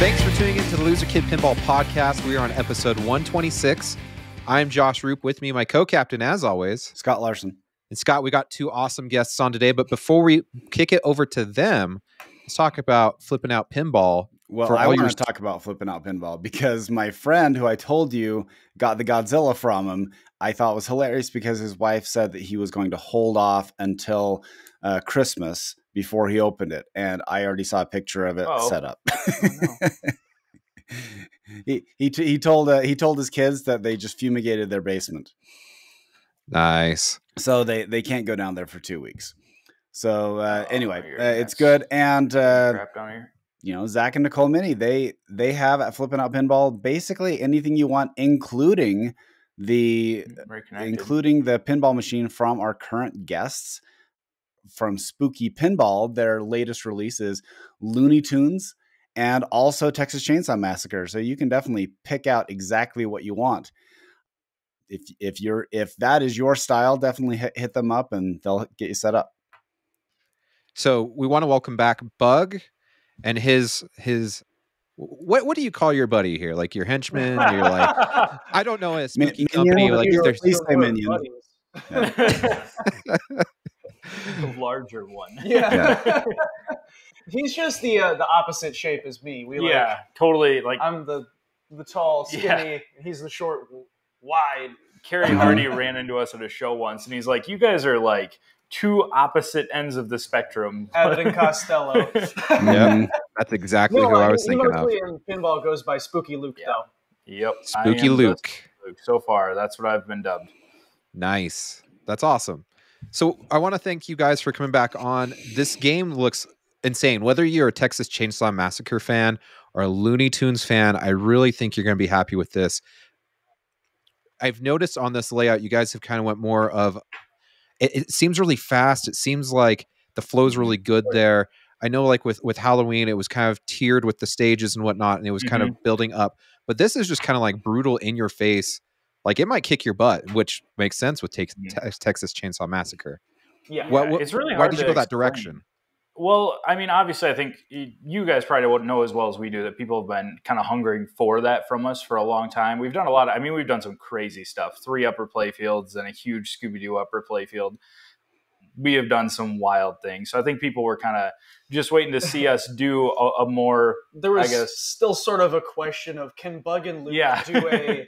Thanks for tuning in to the Loser Kid Pinball Podcast. We are on episode 126. I'm Josh Roop. With me, my co-captain, as always, Scott Larson. And Scott, we got two awesome guests on today. But before we kick it over to them, let's talk about flipping out pinball. Well, I want to talk about flipping out pinball because my friend who I told you got the Godzilla from him, I thought was hilarious because his wife said that he was going to hold off until Christmas before he opened it. And I already saw a picture of it set up. Oh, no. He told his kids that they just fumigated their basement. Nice. So they can't go down there for 2 weeks. So anyway, it's good. And crap down here. You know, Zach and Nicole Mini, they have at Flipping Out Pinball basically anything you want, including the pinball machine from our current guests from Spooky Pinball. Their latest release is Looney Tunes and also Texas Chainsaw Massacre. So you can definitely pick out exactly what you want. If that is your style, definitely hit them up and they'll get you set up. So we want to welcome back Bug and his what do you call your buddy here? Like your henchman? You're like, I don't know, a spooky company. Like there's minion. The larger one. Yeah. He's just the opposite shape as me. Totally. Like I'm the tall, skinny. Yeah. He's the short, wide. Kerry Hardy ran into us at a show once, and he's like, "You guys are like two opposite ends of the spectrum." Abbott and Costello. Yeah, that's exactly who I was thinking of. In pinball goes by Spooky Luke, though. Yep, Spooky Luke. So far, that's what I've been dubbed. Nice. That's awesome. So I want to thank you guys for coming back on. This game looks insane. Whether you're a Texas Chainsaw Massacre fan or a Looney Tunes fan, I really think you're going to be happy with this. I've noticed on this layout, you guys have kind of went more of, it seems really fast. It seems like the flow's really good there. I know like with Halloween, it was kind of tiered with the stages and whatnot, and it was kind of building up. But this is just kind of like brutal in your face. Like it might kick your butt, which makes sense with Texas Chainsaw Massacre. Yeah, it's really hard. Why did you go that direction? Well, I mean, obviously, I think you guys probably wouldn't know as well as we do that people have been kind of hungering for that from us for a long time. We've done a lot. We've done some crazy stuff. 3 upper play fields and a huge Scooby-Doo upper play field. We have done some wild things. So I think people were kind of just waiting to see us do a more, there was still sort of a question of, can Bug and Luke do a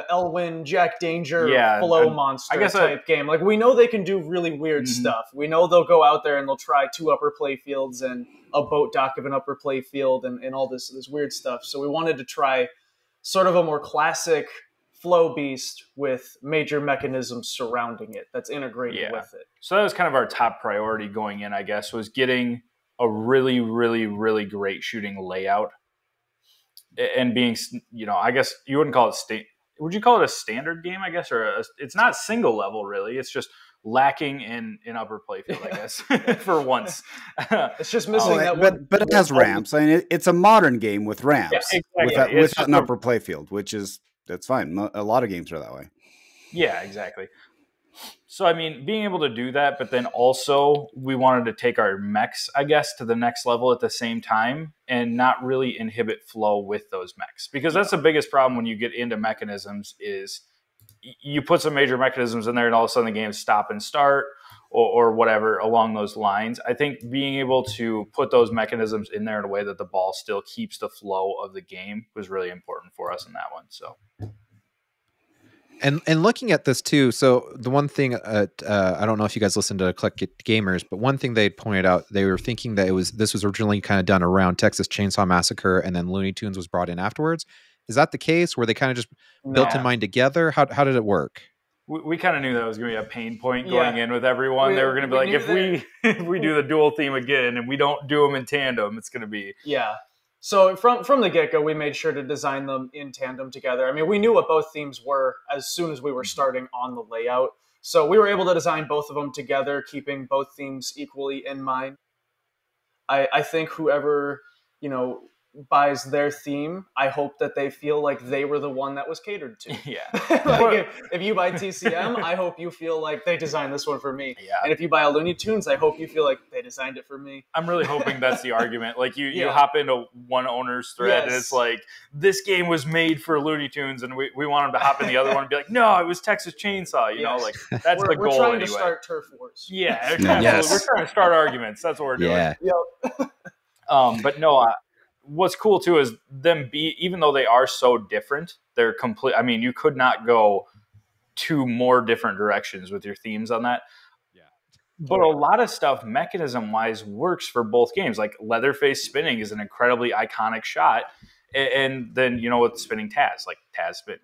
Elwyn, Jack Danger, flow monster type game? Like, we know they can do really weird stuff. We know they'll go out there and they'll try 2 upper play fields and a boat dock of an upper play field and all this weird stuff. So we wanted to try sort of a more classic flow beast with major mechanisms surrounding it that's integrated with it. So that was kind of our top priority going in, I guess, was getting a really, really, really great shooting layout and being, I guess you wouldn't call it would you call it a standard game, I guess, or it's not single level really. It's just lacking in upper playfield, I guess, for once. It's just missing that one. But it has ramps. I mean, it's a modern game with ramps, with an upper playfield, that's fine. A lot of games are that way. Yeah, exactly. So, I mean, being able to do that, but then also we wanted to take our mechs, I guess, to the next level at the same time and not really inhibit flow with those mechs. Because that's the biggest problem when you get into mechanisms is you put some major mechanisms in there and all of a sudden the games stop and start or whatever along those lines. I think being able to put those mechanisms in there in a way that the ball still keeps the flow of the game was really important for us in that one. So. And looking at this too, so the one thing, I don't know if you guys listened to Click Gamers, but one thing they pointed out, they were thinking that this was originally kind of done around Texas Chainsaw Massacre, and then Looney Tunes was brought in afterwards. Is that the case? Were they kind of just built in mind together? How did it work? We kind of knew that was going to be a pain point going in with everyone. They were going to be like, if we do the dual theme again and we don't do them in tandem, it's going to be So from the get-go, we made sure to design them in tandem together. I mean, we knew what both themes were as soon as we were starting on the layout. So we were able to design both of them together, keeping both themes equally in mind. I think whoever, buys their theme, I hope that they feel like they were the one that was catered to. Yeah. Like if you buy TCM, I hope you feel like they designed this one for me. Yeah. And if you buy a Looney Tunes, I hope you feel like they designed it for me. I'm really hoping that's the argument. Like you hop into one owner's thread and it's like, this game was made for Looney Tunes, and we want them to hop in the other one and be like, no, it was Texas Chainsaw. You know, like that's the goal. We're trying anyway. To start turf wars. Yeah, Yes. We're trying to start arguments. That's what we're doing. Yeah. Yep. But no, what's cool too is even though they are so different, they're complete. I mean, you could not go two more different directions with your themes on that. Yeah. But a lot of stuff mechanism wise works for both games. Like Leatherface spinning is an incredibly iconic shot. And then, with spinning Taz, like Taz spin,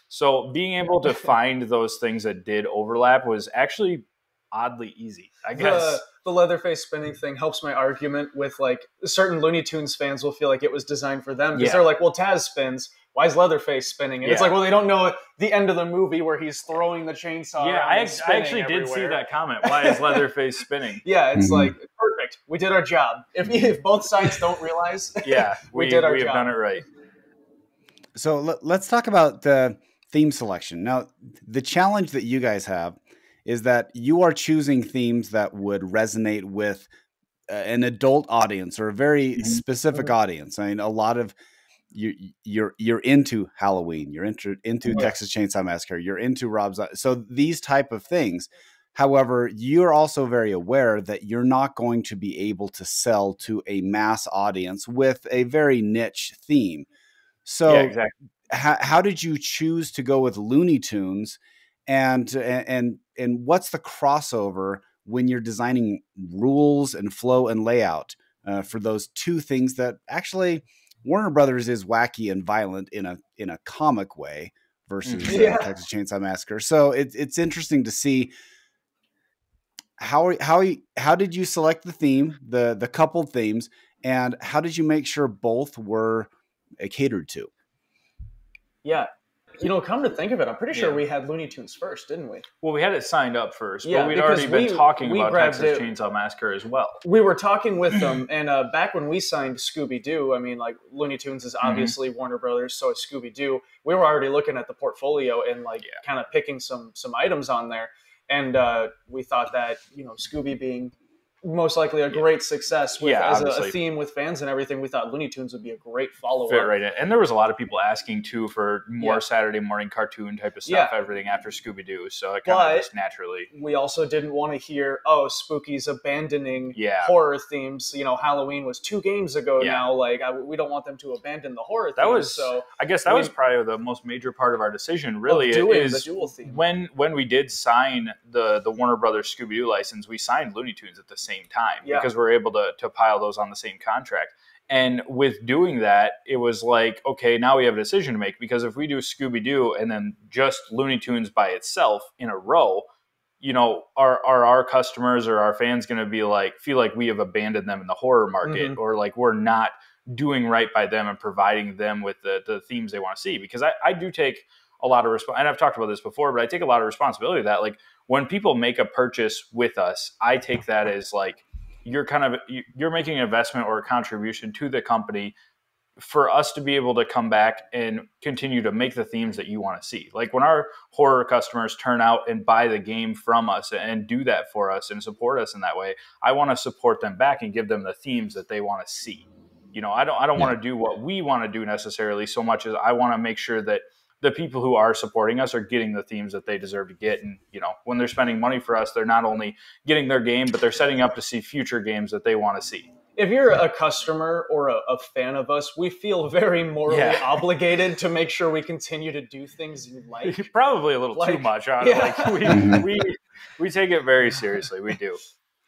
So being able to find those things that did overlap was actually oddly easy, I guess. The Leatherface spinning thing helps my argument with like certain Looney Tunes fans will feel like it was designed for them because they're like, well, Taz spins. Why is Leatherface spinning? And it's like, well, they don't know the end of the movie where he's throwing the chainsaw. Yeah, I actually did see that comment. Why is Leatherface spinning? Yeah, it's like, perfect. We did our job. If both sides don't realize, we did our job. We have done it right. So let's talk about the theme selection. Now, the challenge that you guys have is that you are choosing themes that would resonate with an adult audience or a very specific audience. I mean, a lot of you're into Halloween, you're into Texas Chainsaw Massacre, you're into Rob's. So these type of things. However, you're also very aware that you're not going to be able to sell to a mass audience with a very niche theme. So exactly. How did you choose to go with Looney Tunes, and what's the crossover when you're designing rules and flow and layout for those two things that actually Warner Brothers is wacky and violent in a comic way versus Texas Chainsaw Massacre. So it's interesting to see how did you select the theme, the coupled themes, and how did you make sure both were catered to? Yeah. Come to think of it, I'm pretty sure we had Looney Tunes first, didn't we? Well, we had it signed up first, but we'd already been talking about Texas Chainsaw Massacre as well. We were talking with them, and back when we signed Scooby-Doo, I mean, like, Looney Tunes is obviously Warner Brothers, so is Scooby-Doo. We were already looking at the portfolio and, kind of picking some items on there, and we thought that, Scooby being most likely a great success with as a theme with fans and everything, we thought Looney Tunes would be a great follow-up. Fit right in. And there was a lot of people asking too for more Saturday morning cartoon type of stuff, everything after Scooby-Doo. So it kind of just naturally. We also didn't want to hear, Spooky's abandoning horror themes. Halloween was 2 games ago now. Like, we don't want them to abandon the horror themes. I guess that was probably the most major part of our decision, really, is the dual theme. When we did sign the Warner Brothers Scooby-Doo license, we signed Looney Tunes at the same time because we're able to pile those on the same contract. And with doing that, it was like, okay, now we have a decision to make, because if we do Scooby-Doo and then just Looney Tunes by itself in a row, are our customers or our fans going to feel like we have abandoned them in the horror market, or like we're not doing right by them and providing them with the themes they want to see? Because I do take a lot of and I've talked about this before, but I take a lot of responsibility that, like, when people make a purchase with us, I take that as like, you're making an investment or a contribution to the company for us to be able to come back and continue to make the themes that you want to see. Like, when our horror customers turn out and buy the game from us and do that for us and support us in that way, I want to support them back and give them the themes that they want to see. I don't want to do what we want to do necessarily, so much as I want to make sure that the people who are supporting us are getting the themes that they deserve to get. And, when they're spending money for us, they're not only getting their game, but they're setting up to see future games that they want to see. If you're a customer or a fan of us, we feel very morally obligated to make sure we continue to do things you like. Probably a little too much on it. Like, we take it very seriously. We do.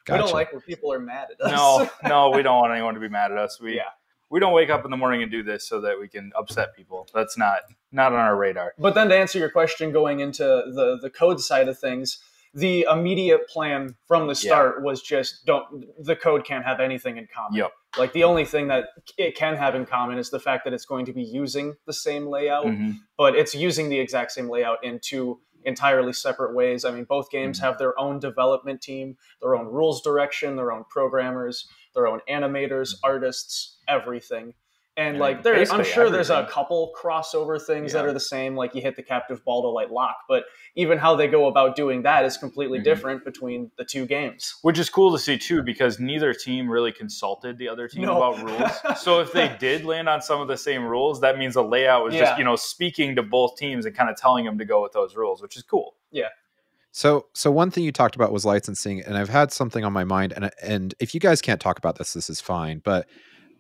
Gotcha. We don't like when people are mad at us. No, we don't want anyone to be mad at us. We don't wake up in the morning and do this so that we can upset people. That's not on our radar. But then to answer your question, going into the code side of things, the immediate plan from the start was just the code can't have anything in common. Yep. Like, the only thing that it can have in common is the fact that it's going to be using the same layout, but it's using the exact same layout in 2 entirely separate ways. I mean, both games have their own development team, their own rules direction, their own programmers, their own animators, artists, everything. And like I'm sure there's a couple crossover things that are the same, like you hit the captive ball to light lock, but even how they go about doing that is completely different between the two games. Which is cool to see too, because neither team really consulted the other team about rules. So if they did land on some of the same rules, that means the layout was just, speaking to both teams and kind of telling them to go with those rules, which is cool. Yeah. So one thing you talked about was licensing, and I've had something on my mind, and if you guys can't talk about this is fine, but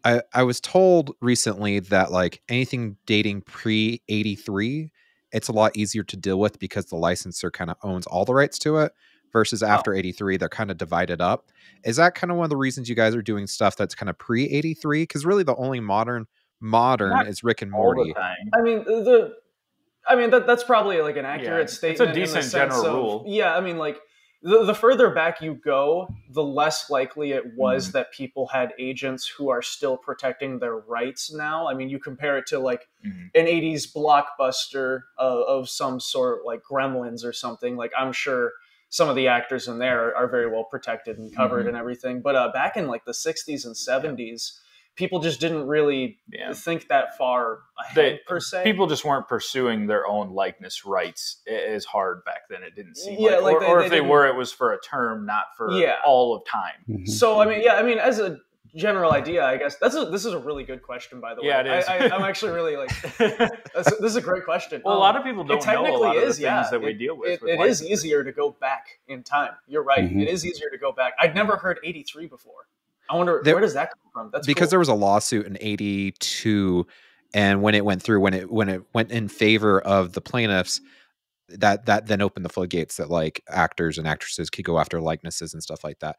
I was told recently that like anything dating pre-83, it's a lot easier to deal with because the licensor kind of owns all the rights to it versus after 83, they're kind of divided up. Is that kind of one of the reasons you guys are doing stuff that's kind of pre-83? Because really the only modern is Rick and Morty. I mean, that's probably like an accurate statement. It's a decent general rule. Yeah, I mean, like the further back you go, the less likely it was that people had agents who are still protecting their rights now. I mean, you compare it to like an 80s blockbuster of some sort, like Gremlins or something. Like, I'm sure some of the actors in there are very well protected and covered and everything. But back in like the 60s and 70s, people just didn't really think that far ahead, per se. People just weren't pursuing their own likeness rights as hard back then. It didn't seem like. Or if they were, it was for a term, not for all of time. So, I mean, as a general idea, I guess this is a really good question, by the way. Yeah, it is. I'm actually really like, this is a great question. Well, a lot of people don't know a lot of the things that we deal with. It is easier to go back in time. You're right. It is easier to go back. I'd never heard 83 before. I wonder, where does that come from? That's because cool. There was a lawsuit in 82, and when it went through, when it went in favor of the plaintiffs, that then opened the floodgates that like actors and actresses could go after likenesses and stuff like that.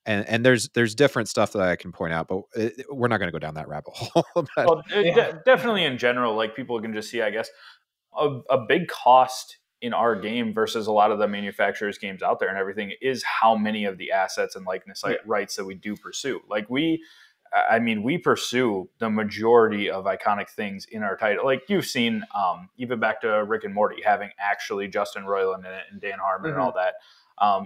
And there's different stuff that I can point out, but we're not going to go down that rabbit hole. Definitely in general, like people can just see, I guess, a big cost in our game versus a lot of the manufacturers' games out there and everything is how many of the assets and likeness rights that we do pursue. Like we pursue the majority of iconic things in our title. Like you've seen, even back to Rick and Morty having actually Justin Roiland in it and Dan Harmon and all that.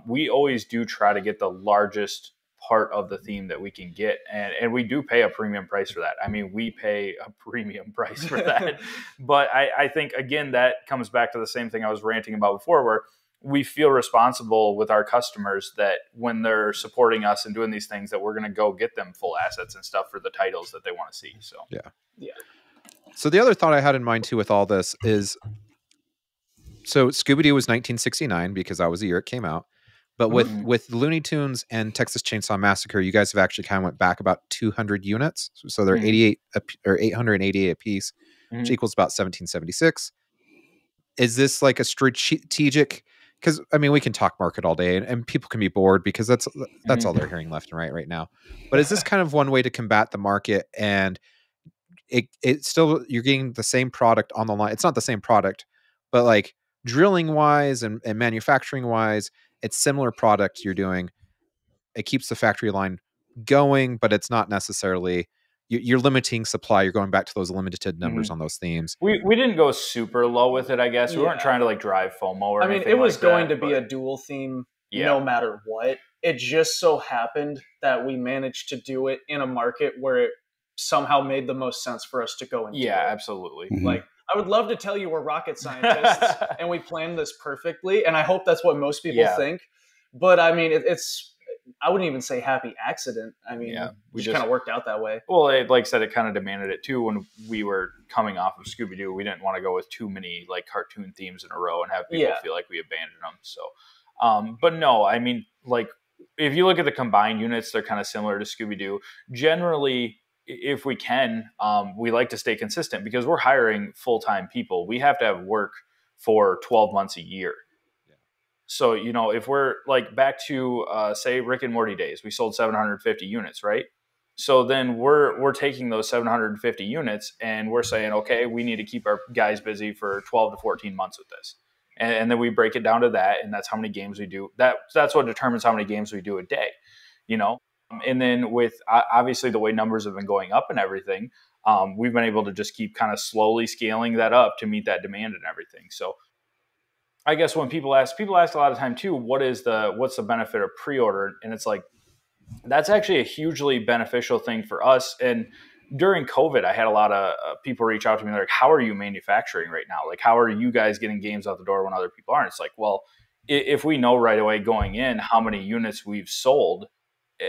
We always do try to get the largest part of the theme that we can get. And we do pay a premium price for that. I mean, we pay a premium price for that. But I think, again, that comes back to the same thing I was ranting about before, where we feel responsible with our customers that when they're supporting us and doing these things, that we're going to go get them full assets and stuff for the titles that they want to see. So, yeah. So the other thought I had in mind too with all this is, so Scooby-Doo was 1969 because that was the year it came out. But with Looney Tunes and Texas Chainsaw Massacre, you guys have actually kind of went back about 200 units. So they're 88 or 888 a piece, which equals about 1776. Is this like a strategic? Because I mean, we can talk market all day, and people can be bored because that's all they're hearing left and right now. But is this kind of one way to combat the market? And it still, you're getting the same product on the line. It's not the same product, but like drilling wise and manufacturing wise, it's similar product you're doing. It keeps the factory line going, but it's not necessarily, you're limiting supply. You're going back to those limited numbers on those themes. We didn't go super low with it, I guess. We weren't trying to like drive FOMO or anything. I mean, it was going to be a dual theme no matter what. It just so happened that we managed to do it in a market where it somehow made the most sense for us to go and do it. Absolutely. Like, I would love to tell you we're rocket scientists and we planned this perfectly, and I hope that's what most people think. But I mean, it's I wouldn't even say happy accident. I mean, we just kind of worked out that way. Well, like I said, it kind of demanded it too. When we were coming off of Scooby-Doo, we didn't want to go with too many like cartoon themes in a row and have people feel like we abandoned them. So, but no, I mean, like if you look at the combined units, they're kind of similar to Scooby-Doo. Generally, if we can, we like to stay consistent because we're hiring full-time people. We have to have work for 12 months a year. So, you know, if we're like back to, say, Rick and Morty days, we sold 750 units, right? So then we're taking those 750 units and we're saying, okay, we need to keep our guys busy for 12 to 14 months with this. And then we break it down to that. And that's how many games we do. That's what determines how many games we do a day, you know? And then with obviously the way numbers have been going up and everything, we've been able to just keep kind of slowly scaling that up to meet that demand and everything. So I guess when people ask a lot of time too, what's the benefit of pre-order? And it's like, that's actually a hugely beneficial thing for us. And during COVID, I had a lot of people reach out to me. They're like, how are you manufacturing right now? Like, how are you guys getting games out the door when other people aren't? It's like, well, if we know right away going in how many units we've sold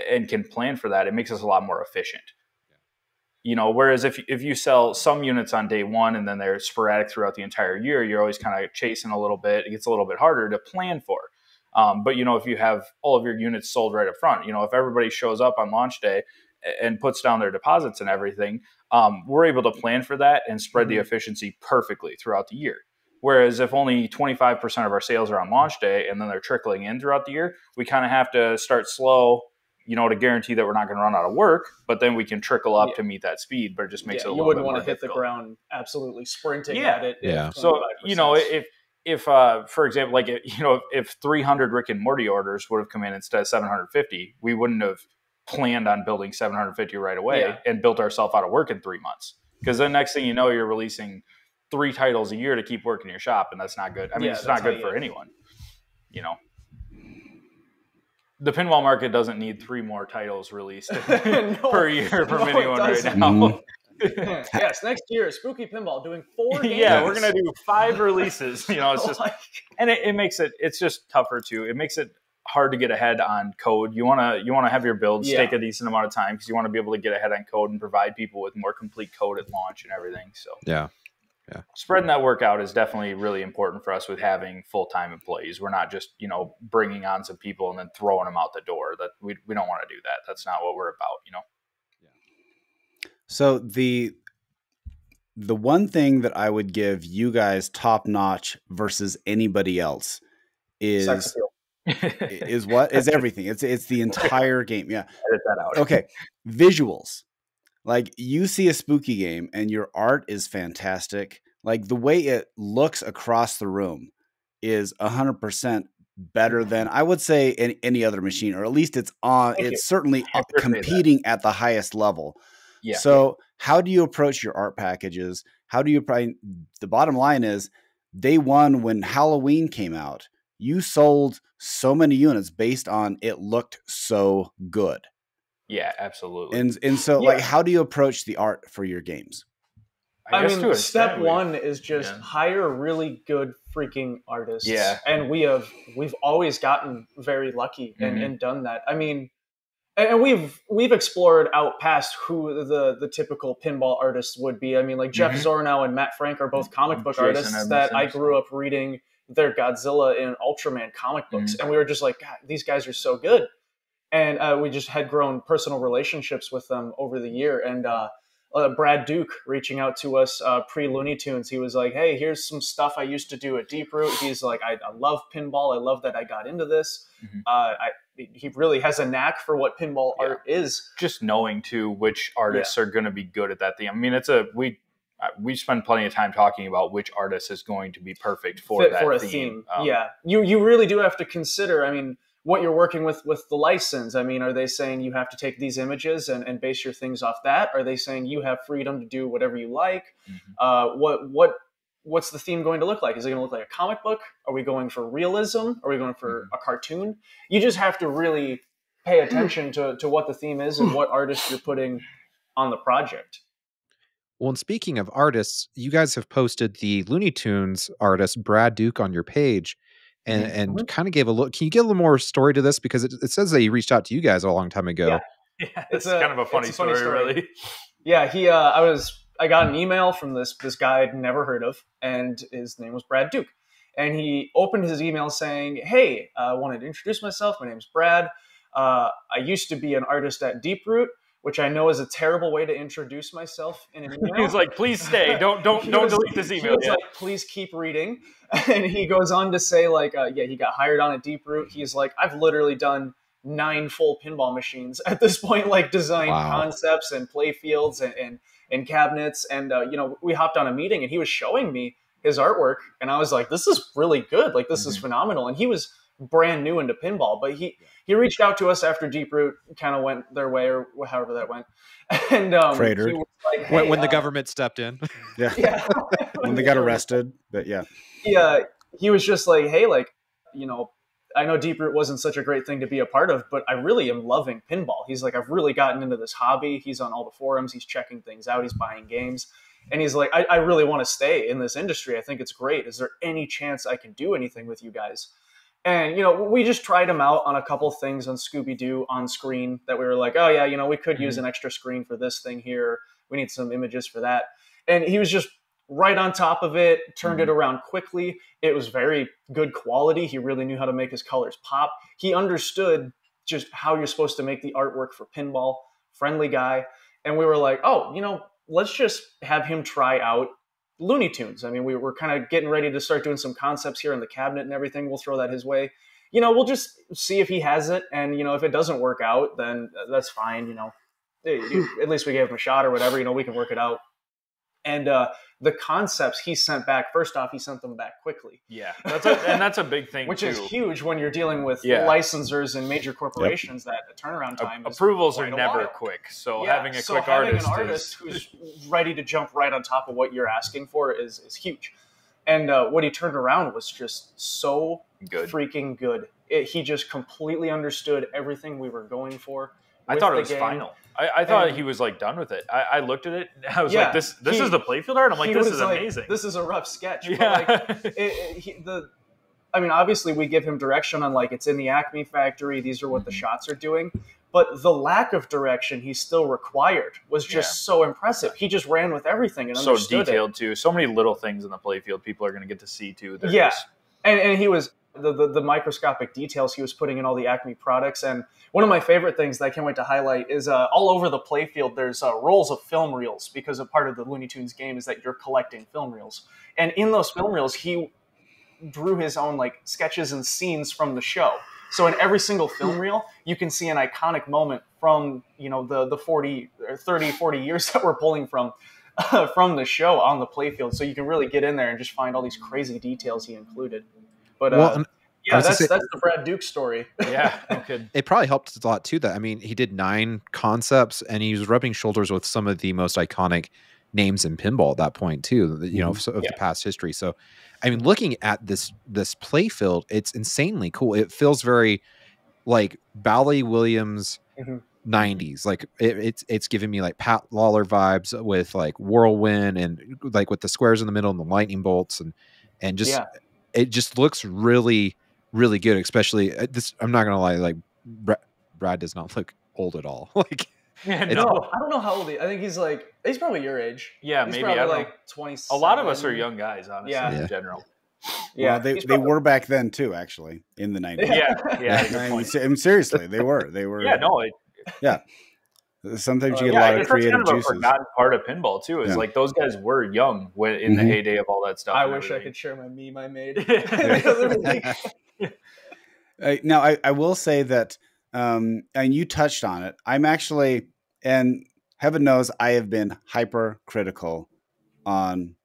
and can plan for that, it makes us a lot more efficient. You know, whereas if you sell some units on day one and then they're sporadic throughout the entire year, you're always kind of chasing a little bit. It gets a little bit harder to plan for. But, you know, if you have all of your units sold right up front, you know, if everybody shows up on launch day and puts down their deposits and everything, we're able to plan for that and spread the efficiency perfectly throughout the year. Whereas if only 25% of our sales are on launch day and then they're trickling in throughout the year, we kind of have to start slow, you know, to guarantee that we're not going to run out of work, but then we can trickle up to meet that speed, but it just makes it a little bit more difficult. You wouldn't want to hit the ground absolutely sprinting at it. Yeah. So, you know, if for example, like, you know, if 300 Rick and Morty orders would have come in instead of 750, we wouldn't have planned on building 750 right away and built ourselves out of work in 3 months. Because then next thing you know, you're releasing 3 titles a year to keep working your shop, and that's not good. I mean, it's not good for anyone, you know. The pinball market doesn't need 3 more titles released per year from anyone right now. Yes, next year, Spooky Pinball doing 4 games. Yeah, we're gonna do 5 releases. You know, it's just, and it makes it's just tougher too. It makes it hard to get ahead on code. You wanna have your builds take a decent amount of time because you want to be able to get ahead on code and provide people with more complete code at launch and everything. So yeah. Spreading that work out is definitely really important for us with having full-time employees. We're not just, you know, bringing on some people and then throwing them out the door. That we don't want to do that. That's not what we're about, you know? Yeah. So the one thing that I would give you guys top notch versus anybody else is everything. It's the entire game. Yeah. Edit that out. Okay. Visuals. Like, you see a spooky game and your art is fantastic. Like, the way it looks across the room is 100% better than, I would say, any other machine, or at least it's certainly competing at the highest level. Yeah. So how do you approach your art packages? The bottom line is, day one, when Halloween came out, you sold so many units based on it looked so good. Yeah, absolutely. And so, like, how do you approach the art for your games? I mean, step one is just hire really good freaking artists. Yeah. And we've always gotten very lucky and done that. I mean, and we've explored out past who the typical pinball artist would be. I mean, like Jeff Zornow and Matt Frank are both comic book artists that I grew up reading their Godzilla and Ultraman comic books. And we were just like, God, these guys are so good. And we just had grown personal relationships with them over the year. And Brad Duke reaching out to us pre-Looney Tunes, he was like, hey, here's some stuff I used to do at Deep Root. He's like, I love pinball. I love that I got into this. He really has a knack for what pinball art is. Just knowing, too, which artists are going to be good at that thing. I mean, we spend plenty of time talking about which artist is going to be perfect for a theme. You really do have to consider, I mean, what you're working with the license. I mean, are they saying you have to take these images and base your things off that? Are they saying you have freedom to do whatever you like? What's the theme going to look like? Is it going to look like a comic book? Are we going for realism? Are we going for a cartoon? You just have to really pay attention to what the theme is and what artist you're putting on the project. Well, and speaking of artists, you guys have posted the Looney Tunes artist Brad Duke on your page. And kind of gave a look. Can you give a little more story to this? Because it says that he reached out to you guys a long time ago. Yeah, it's kind of a funny story, really. Yeah, I got an email from this guy I'd never heard of, and his name was Brad Duke. And he opened his email saying, hey, I wanted to introduce myself. My name's Brad. I used to be an artist at Deep Root, which I know is a terrible way to introduce myself in an email. He's like, please stay. Don't delete this email. He was like, please keep reading. And he goes on to say, like, he got hired on at Deep Root. He's like, I've literally done 9 full pinball machines at this point, like designed concepts and play fields and cabinets. And, we hopped on a meeting and he was showing me his artwork. And I was like, this is really good. Like, this is phenomenal. And he was brand new into pinball, but he reached out to us after Deep Root kind of went their way, or however that went. And Freighted. He was like, hey, when the government stepped in. When they got arrested. But yeah. He was just like, hey, like, I know Deep Root wasn't such a great thing to be a part of, but I really am loving pinball. He's like, I've really gotten into this hobby. He's on all the forums. He's checking things out. He's buying games. And he's like, I really want to stay in this industry. I think it's great. Is there any chance I can do anything with you guys? And, we just tried him out on a couple things on Scooby-Doo on screen that we were like, oh, yeah, we could use an extra screen for this thing here. We need some images for that. And he was just right on top of it, turned it around quickly. It was very good quality. He really knew how to make his colors pop. He understood just how you're supposed to make the artwork for pinball. Friendly guy. And we were like, oh, let's just have him try out Looney Tunes. I mean, we were kind of getting ready to start doing some concepts here in the cabinet and everything. We'll throw that his way. We'll just see if he has it. And, if it doesn't work out, then that's fine. At least we gave him a shot or whatever. We can work it out. And the concepts he sent back, first off, he sent them back quickly. Yeah, that's a big thing, which too. is huge when you're dealing with licensors and major corporations. That the turnaround time approvals are never quick. So having an artist who's ready to jump right on top of what you're asking for is huge. And what he turned around was just so freaking good. He just completely understood everything we were going for. I thought it was final. I thought he was done with it. I looked at it. And I was like, "This is the playfield art." I'm like, "This is amazing. This is a rough sketch." Yeah. But obviously, we give him direction on it's in the Acme factory. These are what the shots are doing. But the lack of direction he still required was just so impressive. He just ran with everything and understood it. So detailed too. So many little things in the playfield people are going to get to see too. And he was. The microscopic details he was putting in all the Acme products. And one of my favorite things that I can't wait to highlight is all over the playfield, there's rolls of film reels, because a part of the Looney Tunes game is that you're collecting film reels. And in those film reels, he drew his own sketches and scenes from the show. So in every single film reel, you can see an iconic moment from, the 40 or 30, 40 years that we're pulling from the show on the playfield. So you can really get in there and just find all these crazy details he included. But that's the Brad Duke story. Yeah, okay. It probably helped a lot too. That he did 9 concepts, and he was rubbing shoulders with some of the most iconic names in pinball at that point too. Of the past history. So, looking at this playfield, it's insanely cool. It feels very like Bally Williams 90s. It's giving me Pat Lawler vibes with Whirlwind and with the squares in the middle and the lightning bolts and just. Yeah. It just looks really, really good, especially this. I'm not going to lie. Brad does not look old at all. I don't know how old he is. I think he's probably your age. Yeah, he's maybe. Probably 27. A lot of us are young guys, honestly, in general. Yeah, well, they were back then too, actually, in the 90s. Yeah. Seriously, they were. Yeah, no. Yeah. Sometimes you get a lot of creative kind of juices. A forgotten part of pinball too is those guys were young in the heyday of all that stuff. I wish I could share my meme I made. Now I will say that, and you touched on it. I'm actually, and heaven knows I have been hypercritical on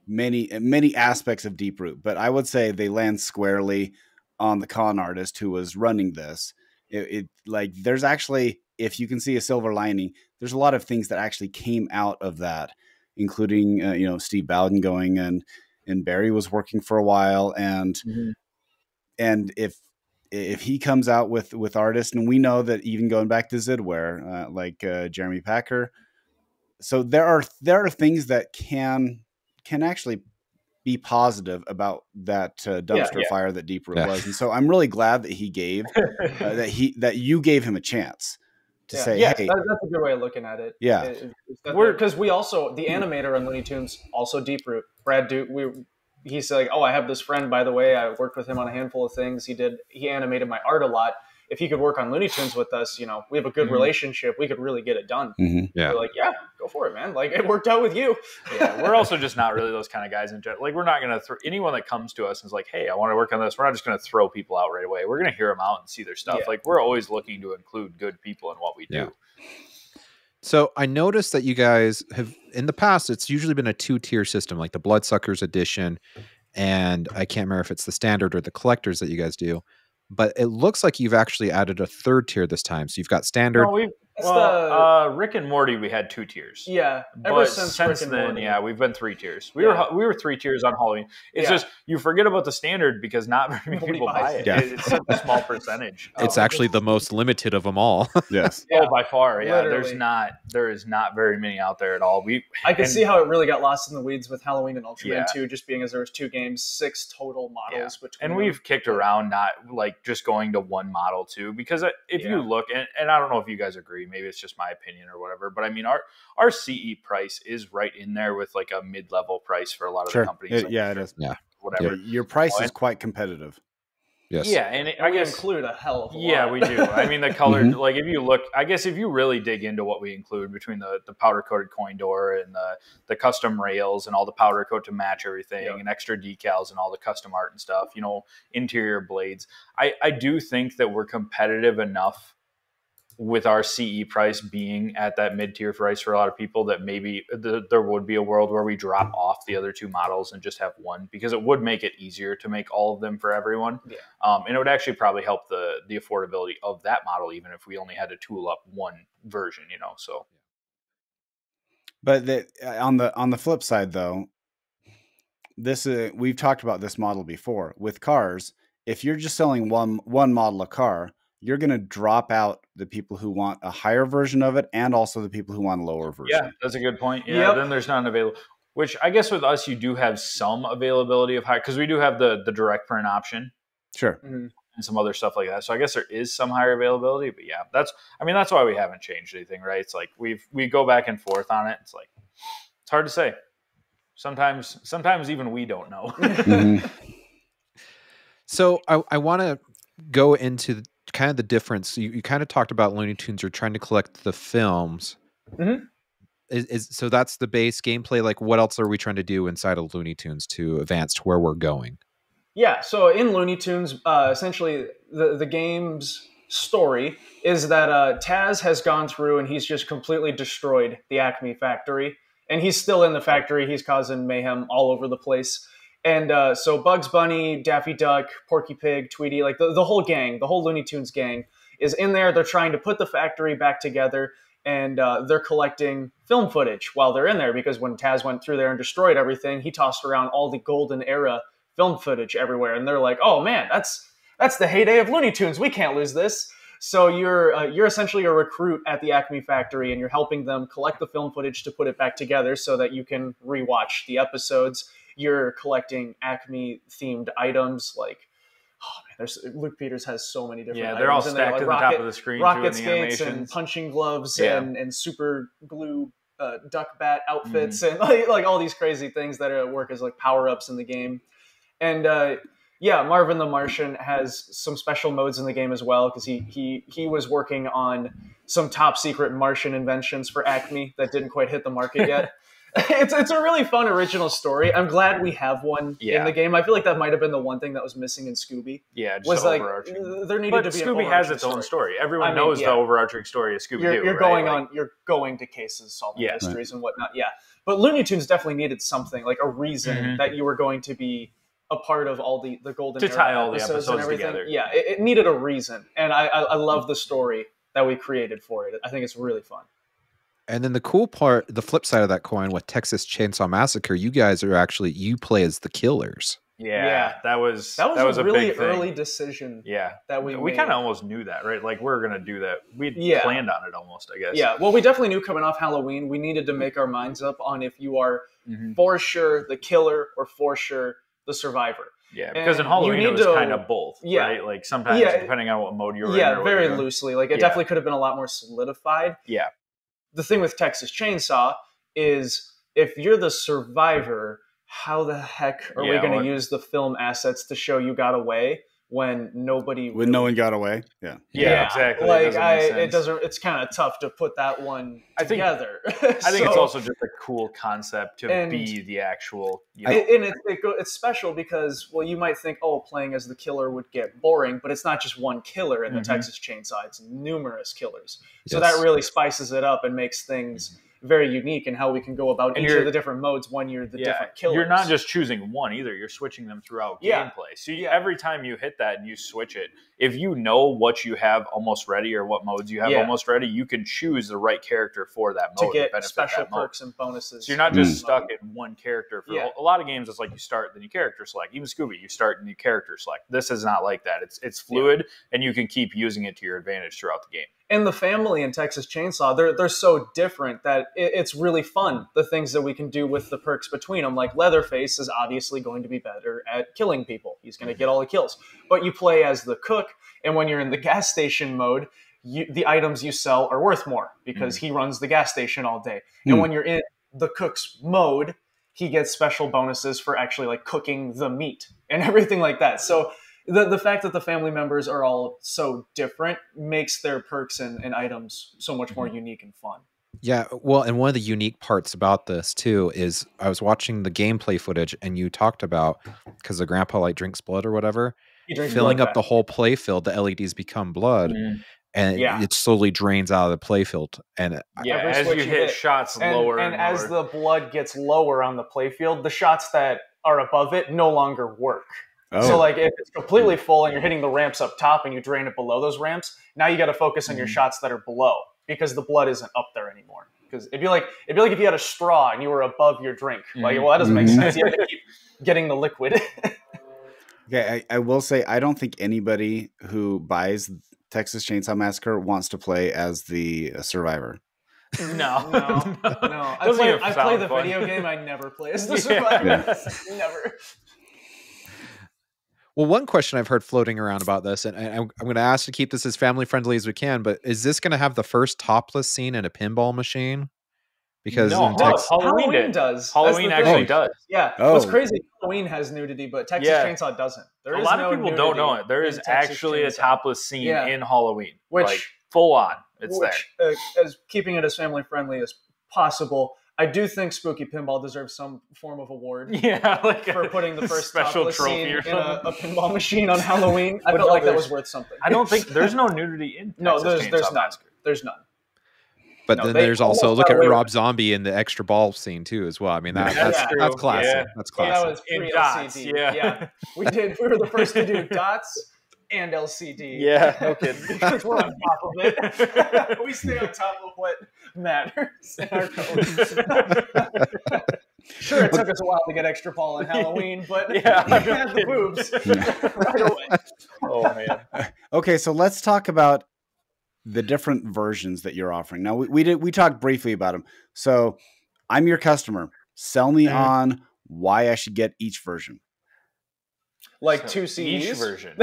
many aspects of Deep Root, but I would say they land squarely on the con artist who was running this. There's actually, if you can see a silver lining, there's a lot of things that actually came out of that, including, Steve Bowden going and Barry was working for a while. And if he comes out with artists, and we know that even going back to Zidware, Jeremy Packer. So there are things that can actually be positive about that dumpster fire that Deep Root was. And so I'm really glad that he gave, that you gave him a chance. To say, hey, that's a good way of looking at it. Yeah, because we also, the animator on Looney Tunes, also Deep Root, Brad Duke. He's like, oh, I have this friend, by the way. I worked with him on a handful of things. He animated my art a lot. If he could work on Looney Tunes with us, we have a good relationship. We could really get it done. Yeah, we're like, yeah, go for it, man. It worked out with you. Yeah, we're also just not really those kind of guys in general. We're not going to anyone that comes to us and is like, hey, I want to work on this. We're not just going to throw people out right away. We're going to hear them out and see their stuff. Yeah. We're always looking to include good people in what we do. Yeah. So I noticed that you guys have, in the past, it's usually been a 2-tier system, like the Bloodsuckers edition, and I can't remember if it's the standard or the collectors that you guys do. But it looks like you've actually added a 3rd tier this time. So you've got standard, Rick and Morty, we had 2 tiers. Yeah, ever since then, yeah, we've been 3 tiers. We were 3 tiers on Halloween. It's just you forget about the standard because not very many people buy it. Yeah. It's such a small percentage. It's actually the most limited of them all. Yes. Oh, by far. Yeah, there is not very many out there at all. I could see how it really got lost in the weeds with Halloween and Ultraman 2, just being as there was 2 games, 6 total models between. And we've kicked around not like just going to one model too, because if you look, and I don't know if you guys agree, maybe it's just my opinion or whatever, but I mean our CE price is right in there with like a mid-level price for a lot of the companies. It is. Yeah. Whatever. Your price is quite competitive. Yes. Yeah, and I guess include a hell of a lot. Yeah, we do. I mean, the color, like if you look, I guess if you really dig into what we include between the powder-coated coin door and the custom rails and all the powder coat to match everything and extra decals and all the custom art and stuff, interior blades, I do think that we're competitive enough with our CE price being at that mid-tier price for a lot of people that maybe there would be a world where we drop off the other 2 models and just have one, because it would make it easier to make all of them for everyone. Yeah. And it would actually probably help the affordability of that model, even if we only had to tool up one version, so. But on the flip side though, we've talked about this model before with cars. If you're just selling one model of car, you're going to drop out the people who want a higher version of it and also the people who want a lower version. Yeah, that's a good point. Yeah, then there's none available. Which I guess with us, you do have some availability of high, because we do have the direct print option. Sure. And some other stuff like that. So I guess there is some higher availability, but yeah, that's why we haven't changed anything, right? It's like we go back and forth on it. It's like, it's hard to say. Sometimes even we don't know. So I want to go into kind of the difference. You kind of talked about Looney Tunes. You're trying to collect the films. So that's the base gameplay. Like, what else are we trying to do inside of Looney Tunes to advance to where we're going? Yeah, so in Looney Tunes, essentially the game's story is that Taz has gone through and he's just completely destroyed the Acme factory. And he's still in the factory. He's causing mayhem all over the place. And so Bugs Bunny, Daffy Duck, Porky Pig, Tweety, like the whole gang, the whole Looney Tunes gang is in there. They're trying to put the factory back together, and they're collecting film footage while they're in there, because when Taz went through there and destroyed everything, he tossed around all the golden era film footage everywhere. And they're like, oh man, that's the heyday of Looney Tunes. We can't lose this. So you're essentially a recruit at the Acme factory, and you're helping them collect the film footage to put it back together so that you can rewatch the episodes. You're collecting Acme-themed items like, Luke Peters has so many different items. They're all stacked at the top of the screen. Rocket skates and punching gloves and super glue duck bat outfits and like all these crazy things that work as like power-ups in the game. And Marvin the Martian has some special modes in the game as well, because he was working on some top secret Martian inventions for Acme that didn't quite hit the market yet. It's a really fun original story. I'm glad we have one in the game. I feel like that might have been the one thing that was missing in Scooby. Yeah, just overarching. There needed to be Scooby has its own story. Everyone knows the overarching story of Scooby-Doo. You're going to cases, solving mysteries and whatnot. Yeah, but Looney Tunes definitely needed something, like a reason that you were going to be a part of all the golden to tie all the episodes episodes and everything. Together. Yeah, it needed a reason, and I love the story that we created for it. I think it's really fun. And then the cool part, the flip side of that coin with Texas Chainsaw Massacre, you guys are you play as the killers. Yeah, that was a really big thing. Early decision. Yeah, that we kind of almost knew that, right? Like we're gonna do that. We planned on it almost, I guess. Yeah, well, we definitely knew coming off Halloween, we needed to make our minds up on if you are for sure the killer or for sure the survivor. Yeah, because in Halloween it was kind of both, right? Like sometimes depending on what mode you're in. Yeah, very loosely. Like it definitely could have been a lot more solidified. Yeah. The thing with Texas Chainsaw is if you're the survivor, how the heck are we going to use the film assets to show you got away when nobody no one got away? Yeah, exactly. Like it's kind of tough to put that one together. I think it's also just a cool concept to be the actual. And it's special because you might think playing as the killer would get boring, but it's not just one killer in the Texas Chainsaw; it's numerous killers. So that really spices it up and makes things very unique in how we can go about each of the different modes when you're the different killers. You're not just choosing one either. You're switching them throughout gameplay. So every time you hit that and you switch it, if you know what you have almost ready or what modes you have almost ready, you can choose the right character for that mode to get special perks and bonuses. So you're not just stuck in one character. For a lot of games, it's like you start, then you character select. Even Scooby, you start and you character select. This is not like that. It's fluid, and you can keep using it to your advantage throughout the game. And the family in Texas Chainsaw, they're so different that it's really fun, the things that we can do with the perks between them. Like Leatherface is obviously going to be better at killing people. He's going to get all the kills. But you play as the cook, and when you're in the gas station mode, the items you sell are worth more because he runs the gas station all day. And when you're in the cook's mode, he gets special bonuses for actually like cooking the meat and everything like that. So the fact that the family members are all so different makes their perks and items so much more unique and fun. Yeah, well, and one of the unique parts about this too is I was watching the gameplay footage, and you talked about, because the grandpa like drinks blood or whatever, filling up the whole play field, the LEDs become blood, and it slowly drains out of the play field. And as you hit shots lower and as the blood gets lower on the play field, the shots that are above it no longer work. So like if it's completely full and you're hitting the ramps up top and you drain it below those ramps, now you got to focus on your shots that are below because the blood isn't up there anymore. Because it'd be like if you had a straw and you were above your drink. Like, well, that doesn't make sense. You have to keep getting the liquid. Okay, I will say I don't think anybody who buys Texas Chainsaw Massacre wants to play as the survivor. No. I play the video game. I never play as the survivor. Never. Well, one question I've heard floating around about this, and I'm going to ask to keep this as family friendly as we can, but is this going to have the first topless scene in a pinball machine? Because Halloween does. Halloween actually does. Yeah. What's crazy, Halloween has nudity, but Texas Chainsaw doesn't. A lot of people don't know it. There is actually a topless scene in Halloween. Which, like, full on. It's there. As keeping it as family friendly as possible, I do think Spooky Pinball deserves some form of award. For putting the first special trophy scene in a pinball machine on Halloween. I felt like that was worth something. I don't think there's no nudity in Texas there's none. There's none. But then there's also look at Rob Zombie in the extra ball scene too as well. I mean that's classic. Yeah. That's classic. That was pre-LCD. Yeah. We were the first to do dots and LCD. Yeah, no kidding. Because we're on top of it. We stay on top of what matters in our codes. Sure, it took us a while to get extra ball on Halloween, but we had the boobs right away. Oh man. Okay, so let's talk about the different versions that you're offering. Now we talked briefly about them. So I'm your customer. Sell me on why I should get each version. Like 2 CDs? Each version.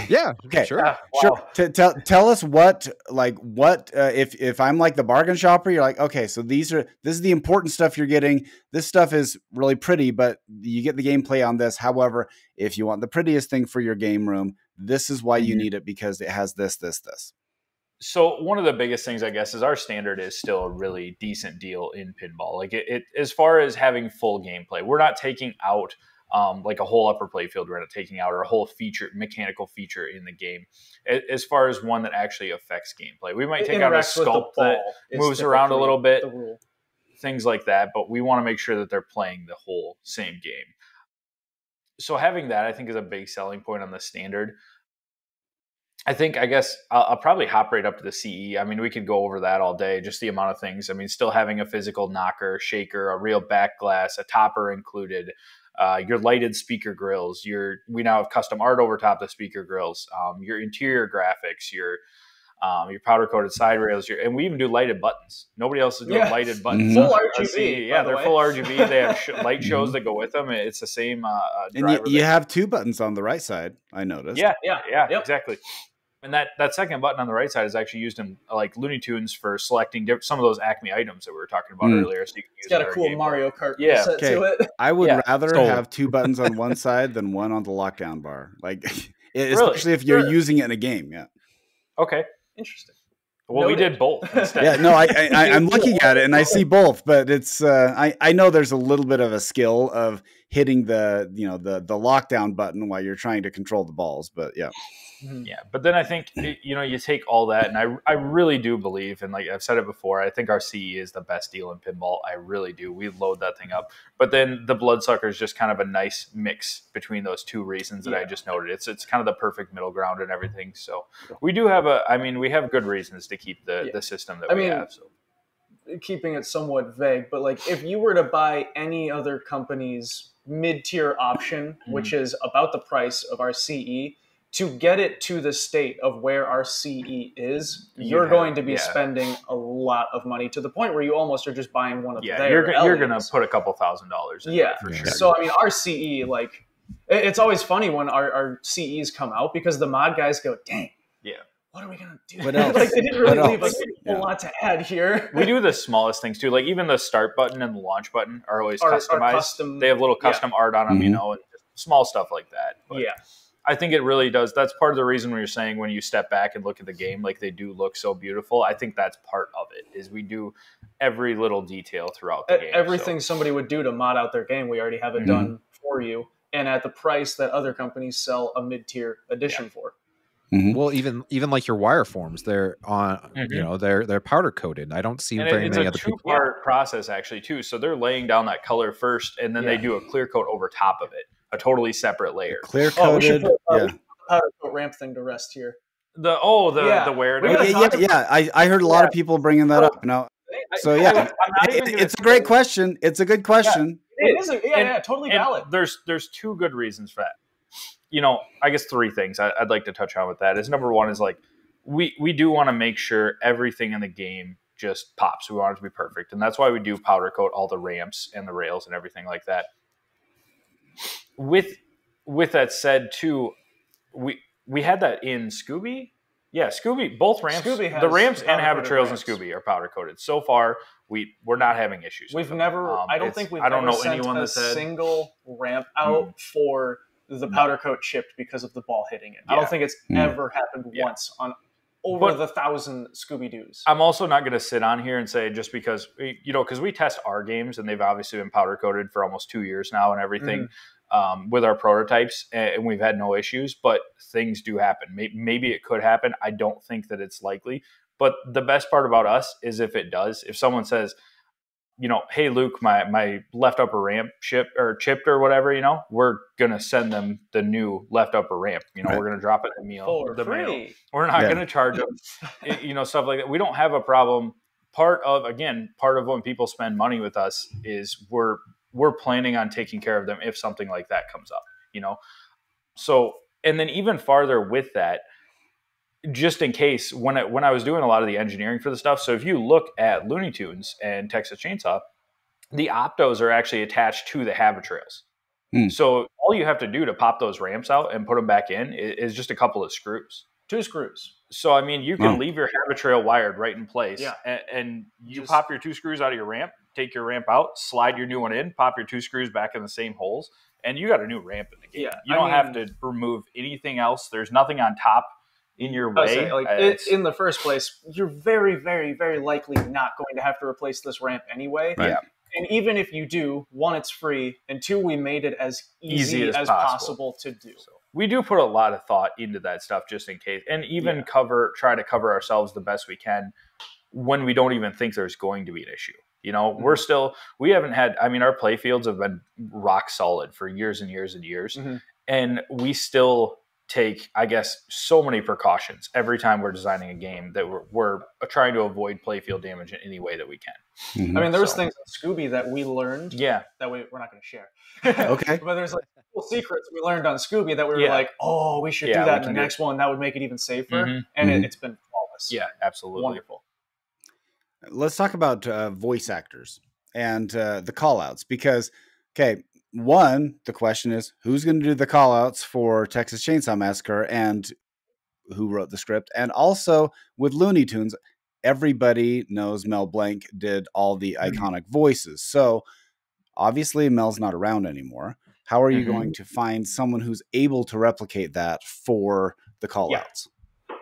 Yeah. Okay. Sure. Sure. Tell us what if I'm like the bargain shopper, you're like, okay, so this is the important stuff you're getting. This stuff is really pretty, but you get the gameplay on this. However, if you want the prettiest thing for your game room, this is why you need it, because it has this. So one of the biggest things, I guess, is our standard is still a really decent deal in pinball. Like it as far as having full gameplay, we're not taking out like a whole upper playfield. We're not taking out or a whole mechanical feature in the game. As far as one that actually affects gameplay, we might take out a sculpt that moves around a little bit, things like that. But we want to make sure that they're playing the whole same game. So having that, I think, is a big selling point on the standard. I guess I'll probably hop right up to the CE. I mean, we could go over that all day, just the amount of things. I mean, still having a physical knocker, shaker, a real back glass, a topper included, your lighted speaker grills, we now have custom art over top the speaker grills, your interior graphics, your powder coated side rails, and we even do lighted buttons. Nobody else is doing lighted buttons. Full RGB. Yeah, they're full RGB. They have light shows that go with them. It's the same driver. And you have 2 buttons on the right side, I noticed. Yeah, exactly. And that second button on the right side is actually used in like Looney Tunes for selecting some of those Acme items that we were talking about earlier. So you can use it's got a cool Mario Kart set to it. I would rather have 2 buttons on one side than one on the lockdown bar. Like, especially if you're using it in a game. Yeah. Okay. Interesting. Well, we did both instead. Yeah, no, I'm looking at it and I see both, but it's I know there's a little bit of a skill of hitting the the lockdown button while you're trying to control the balls. But yeah. Yeah, but then I think, you take all that, and I really do believe, and like I've said it before, I think our CE is the best deal in pinball. I really do. We load that thing up. But then the Bloodsucker is just kind of a nice mix between those two reasons that I just noted. It's kind of the perfect middle ground and everything. So we do have we have good reasons to keep the system that we have. So keeping it somewhat vague, but like if you were to buy any other company's mid-tier option, which is about the price of our CE, to get it to the state of where our CE is, you're going to be spending a lot of money, to the point where you almost are just buying one of their you're going to put a couple $1,000s in there for sure. So, I mean, our CE, like, it's always funny when our CEs come out, because the mod guys go, dang, what are we going to do? What else? Like, they didn't really leave us a lot to add here. We do the smallest things, too. Like, even the start button and the launch button are always customized. They have little custom art on them, and just small stuff like that. But I think it really does. That's part of the reason when you're saying, when you step back and look at the game, like, they do look so beautiful. I think that's part of it, is we do every little detail throughout the game. Everything somebody would do to mod out their game, we already have it done for you, and at the price that other companies sell a mid-tier edition for. Well, even like your wire forms, they're on, they're powder coated. I don't see very many other people. It's a two-part process, actually, too. So they're laying down that color first, and then they do a clear coat over top of it. A totally separate layer. Clear coated. We should put the powder coat ramp thing to rest here. The wear. I heard a lot of people bringing that up. No, so it's a great question. It's a good question. It is totally valid. There's two good reasons for that. I guess three things I'd like to touch on with that is, number one is, like, we do want to make sure everything in the game just pops. We want it to be perfect, and that's why we do powder coat all the ramps and the rails and everything like that. With that said, too, we had that in Scooby. Yeah, Scooby, both ramps, the ramps and habit trails in Scooby are powder coated. So far, we're not having issues. We've never, I don't think we've ever sent a single ramp out for the powder coat chipped because of the ball hitting it. I don't think it's ever happened once on over the 1,000 Scooby-Doos. I'm also not going to sit on here and say, just because, because we test our games, and they've obviously been powder coated for almost 2 years now and everything. With our prototypes, and we've had no issues, but things do happen. Maybe it could happen. I don't think that it's likely, but the best part about us is if it does, if someone says, hey, Luke, my left upper ramp chipped or whatever, we're going to send them the new left upper ramp. We're going to drop it in the meal. We're not going to charge them, stuff like that. We don't have a problem. Part of when people spend money with us is we're planning on taking care of them if something like that comes up, So, and then even farther with that, just in case, when I was doing a lot of the engineering for the stuff, so if you look at Looney Tunes and Texas Chainsaw, the optos are actually attached to the habit trails. So all you have to do to pop those ramps out and put them back in is just a couple of screws. 2 screws. So, I mean, you can leave your habit trail wired right in place, and you pop your 2 screws out of your ramp, take your ramp out, slide your new one in, pop your 2 screws back in the same holes, and you got a new ramp in the game. You don't have to remove anything else. There's nothing on top in your way. In the first place, you're very, very, very likely not going to have to replace this ramp anyway. Right. And even if you do, 1, it's free, and 2, we made it as easy as possible to do. So we do put a lot of thought into that stuff just in case, and even try to cover ourselves the best we can when we don't even think there's going to be an issue. We haven't had, our play fields have been rock solid for years and years and years. And we still take, I guess, so many precautions every time we're designing a game that we're trying to avoid playfield damage in any way that we can. There was things in Scooby that we learned that we're not going to share. Okay. But there's like cool secrets we learned on Scooby that we were like, oh, we should do that in the next one. That would make it even safer. And it's been flawless. Yeah, absolutely. Wonderful. Let's talk about voice actors and the call-outs, because, one, the question is, who's going to do the call-outs for Texas Chainsaw Massacre, and who wrote the script? And also, with Looney Tunes, everybody knows Mel Blanc did all the iconic voices. So, obviously, Mel's not around anymore. How are you going to find someone who's able to replicate that for the call-outs?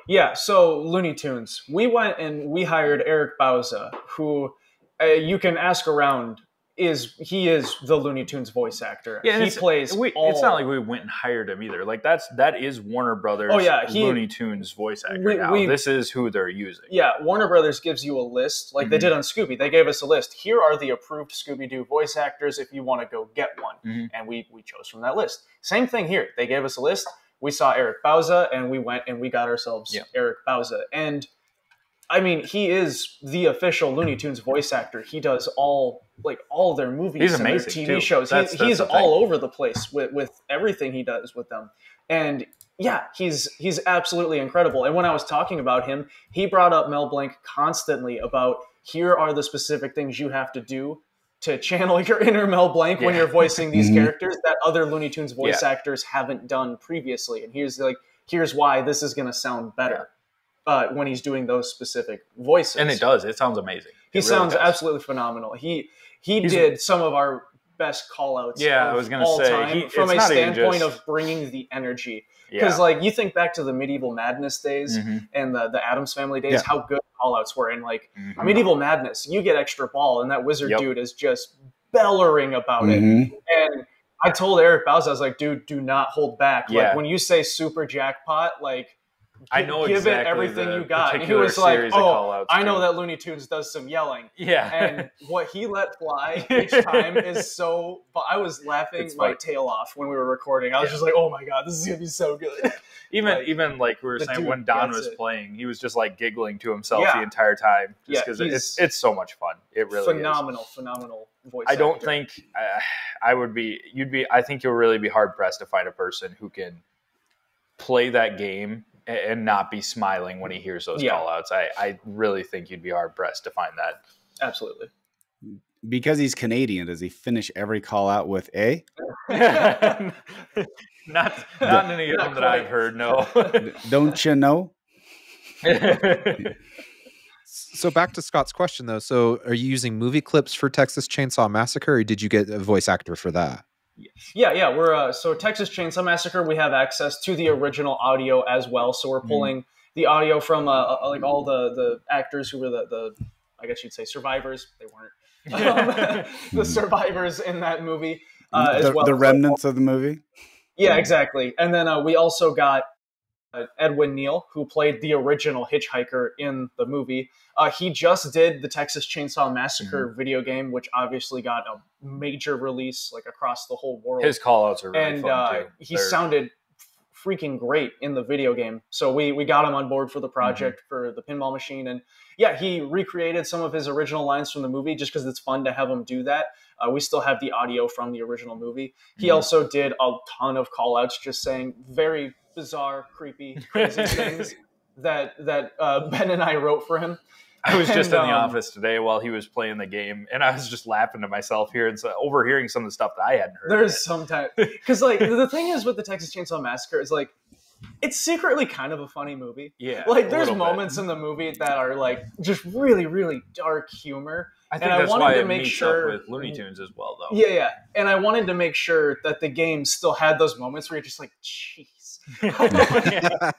Yeah, so Looney Tunes. We went and we hired Eric Bauza, who you can ask around he is the Looney Tunes voice actor. Yeah, he plays. It's not like we went and hired him either. Like that is Warner Brothers. Looney Tunes voice actor. This is who they're using. Yeah, Warner Brothers gives you a list, like they did on Scooby. They gave us a list. Here are the approved Scooby-Doo voice actors if you want to go get one, and we chose from that list. Same thing here. They gave us a list. We saw Eric Bauza, and we went and we got ourselves Eric Bauza, and. I mean, he is the official Looney Tunes voice actor. He does all their movies He's and amazing their TV shows. He's all over the place with everything he does with them. And yeah, he's absolutely incredible. And when I was talking about him, he brought up Mel Blanc constantly about here are the specific things you have to do to channel your inner Mel Blanc when you're voicing these characters that other Looney Tunes voice actors haven't done previously. And here's why this is going to sound better. When he's doing those specific voices. And it does. It sounds amazing. He sounds absolutely phenomenal. He did some of our best call-outs I was going to say. From a standpoint of bringing the energy. Because you think back to the Medieval Madness days and the Addams Family days, how good call-outs were. And Medieval Madness, you get extra ball, and that wizard dude is just bellowing about it. And I told Eric Bauza, I was like, dude, do not hold back. Like, when you say super jackpot, I know give exactly it everything you got. And he was like, oh, I know that Looney Tunes does some yelling. Yeah. And what he let fly each time is so... I was laughing my tail off when we were recording. I was just like, oh my God, this is going to be so good. Even like we were saying, when Don was playing, he was just like giggling to himself the entire time. Just because it's so much fun. It really phenomenal voice I don't actor. think I think you'll really be hard pressed to find a person who can play that game and not be smiling when he hears those call outs. I really think you'd be hard pressed to find that. Absolutely. Because he's Canadian, does he finish every call out with A? not in any of them that I've heard, no. Don't you know? So back to Scott's question, though. So are you using movie clips for Texas Chainsaw Massacre, or did you get a voice actor for that? Yeah. We're so Texas Chainsaw Massacre. We have access to the original audio as well. So we're pulling the audio from like all the actors who were the I guess you'd say survivors. They weren't the survivors in that movie as well. The remnants of the movie. Yeah, exactly. And then we also got Edwin Neal, who played the original hitchhiker in the movie. He just did the Texas Chainsaw Massacre video game, which obviously got a major release like across the whole world. His call-outs are really fun, too. He sounded freaking great in the video game. So we got him on board for the project for the pinball machine. And yeah, he recreated some of his original lines from the movie just because it's fun to have him do that. We still have the audio from the original movie. He also did a ton of call-outs just saying very bizarre, creepy, crazy things that Ben and I wrote for him. I was just in the office today while he was playing the game, and I was just laughing to myself here and overhearing some of the stuff that I hadn't heard. There's sometimes because like the thing is with the Texas Chainsaw Massacre is like it's secretly kind of a funny movie. Yeah, like there's moments in the movie that are like just really, really dark humor. I think that's why it meets up with Looney Tunes as well, though. Yeah. And I wanted to make sure that the game still had those moments where you're just like, jeez,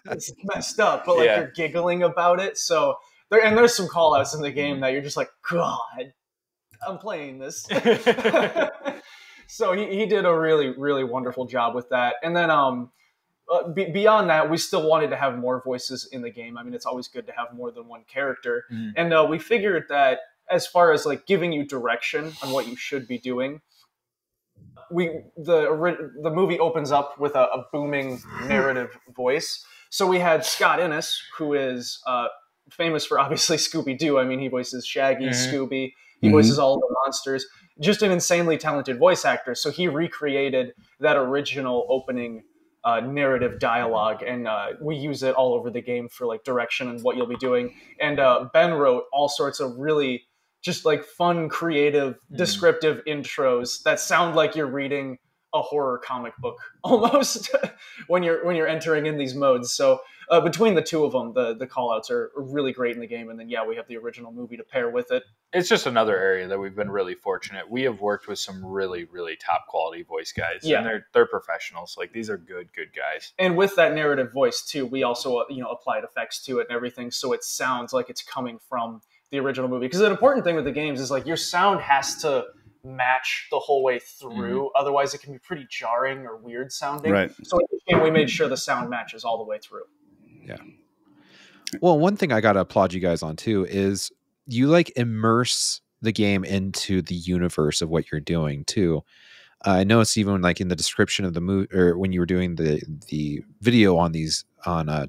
it's messed up, but like you're giggling about it. So there's some call outs in the game that you're just like, God, I'm playing this. So he did a really, really wonderful job with that. And then beyond that, we still wanted to have more voices in the game. I mean, it's always good to have more than one character. And we figured that as far as like giving you direction on what you should be doing, the movie opens up with a booming narrative voice. So we had Scott Innes, who is famous for obviously Scooby-Doo. I mean, he voices Shaggy, Scooby. He voices all the monsters. Just an insanely talented voice actor. So he recreated that original opening narrative dialogue, and we use it all over the game for like direction and what you'll be doing. And Ben wrote all sorts of really just like fun, creative, descriptive intros that sound like you're reading a horror comic book almost when you're entering in these modes. So between the two of them, the call outs are really great in the game. And then, we have the original movie to pair with it. It's just another area that we've been really fortunate. We have worked with some really, really top quality voice guys. Yeah. And they're professionals. Like these are good guys. And with that narrative voice too, we also, applied effects to it and everything. So it sounds like it's coming from the original movie. Because an important thing with the games is like your sound has to match the whole way through. Otherwise, it can be pretty jarring or weird sounding. Right. So in this game, we made sure the sound matches all the way through. Yeah. Well, one thing I got to applaud you guys on too is you like immerse the game into the universe of what you're doing too. I noticed even like in the description of the movie, or when you were doing the video on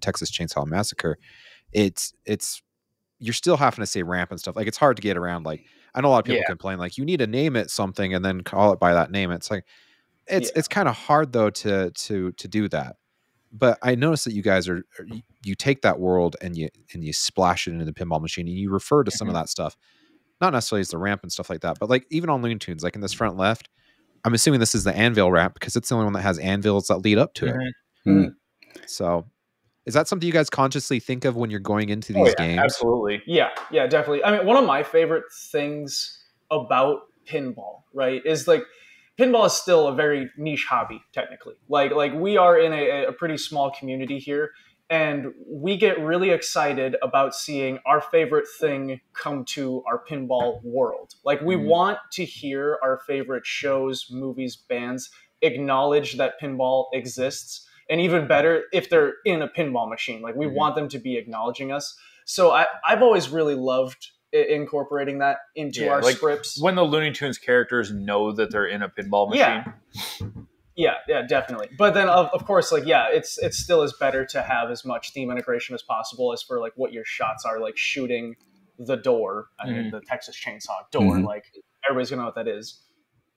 Texas Chainsaw Massacre, it's you're still having to say ramp and stuff. Like it's hard to get around. Like I know a lot of people complain like you need to name it something and then call it by that name. It's like it's kind of hard though to do that. But I noticed that you guys you take that world and you splash it into the pinball machine and you refer to some of that stuff, not necessarily as the ramp and stuff like that, but like even on Looney Tunes, like in this front left, I'm assuming this is the anvil ramp because it's the only one that has anvils that lead up to it. So is that something you guys consciously think of when you're going into these games? Absolutely. Yeah, definitely. I mean, one of my favorite things about pinball, right, is like pinball is still a very niche hobby, technically. Like we are in a pretty small community here, and we get really excited about seeing our favorite thing come to our pinball world. Like we want to hear our favorite shows, movies, bands acknowledge that pinball exists. And even better, if they're in a pinball machine, like we want them to be acknowledging us. So I've always really loved incorporating that into our scripts. When the Looney Tunes characters know that they're in a pinball machine. Yeah, definitely. But then, of course, like, it's still is better to have as much theme integration as possible as for like what your shots are, like shooting the door. I mean, the Texas Chainsaw door. Like everybody's gonna know what that is.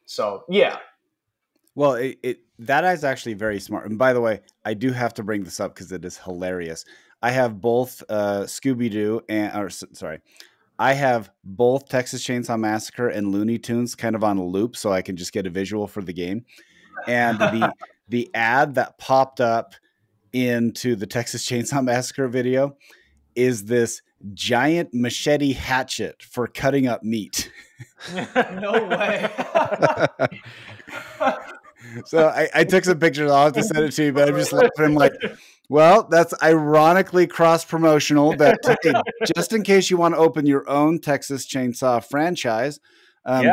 So yeah. Well, that is actually very smart. And by the way, I do have to bring this up because it is hilarious. I have both Scooby-Doo I have both Texas Chainsaw Massacre and Looney Tunes kind of on a loop so I can just get a visual for the game. And the ad that popped up into the Texas Chainsaw Massacre video is this giant machete hatchet for cutting up meat. No way. So I took some pictures. I'll have to send it to you, but I'm just laughing. I'm like, well, that's ironically cross-promotional. That hey, just in case you want to open your own Texas Chainsaw franchise,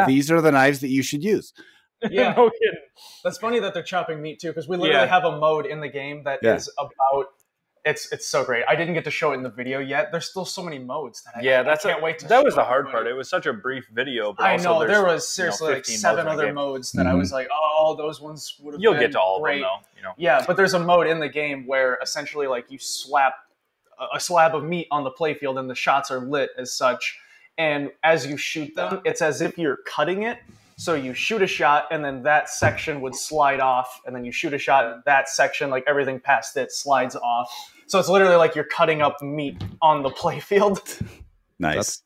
these are the knives that you should use. Yeah, no kidding. That's funny that they're chopping meat too, because we literally have a mode in the game that is about. It's so great. I didn't get to show it in the video yet. There's still so many modes that I can't wait to. That was the hard part. It was such a brief video, but I know there was seriously like 7 other modes that I was like, oh, those ones would have. You'll get to all of them though. Yeah, but there's a mode in the game where essentially like you slap a slab of meat on the playfield and the shots are lit as such, and as you shoot them, it's as if you're cutting it. So you shoot a shot, and then that section would slide off, and then you shoot a shot, and that section, like everything past it, slides off. So it's literally like you're cutting up meat on the playfield. Nice.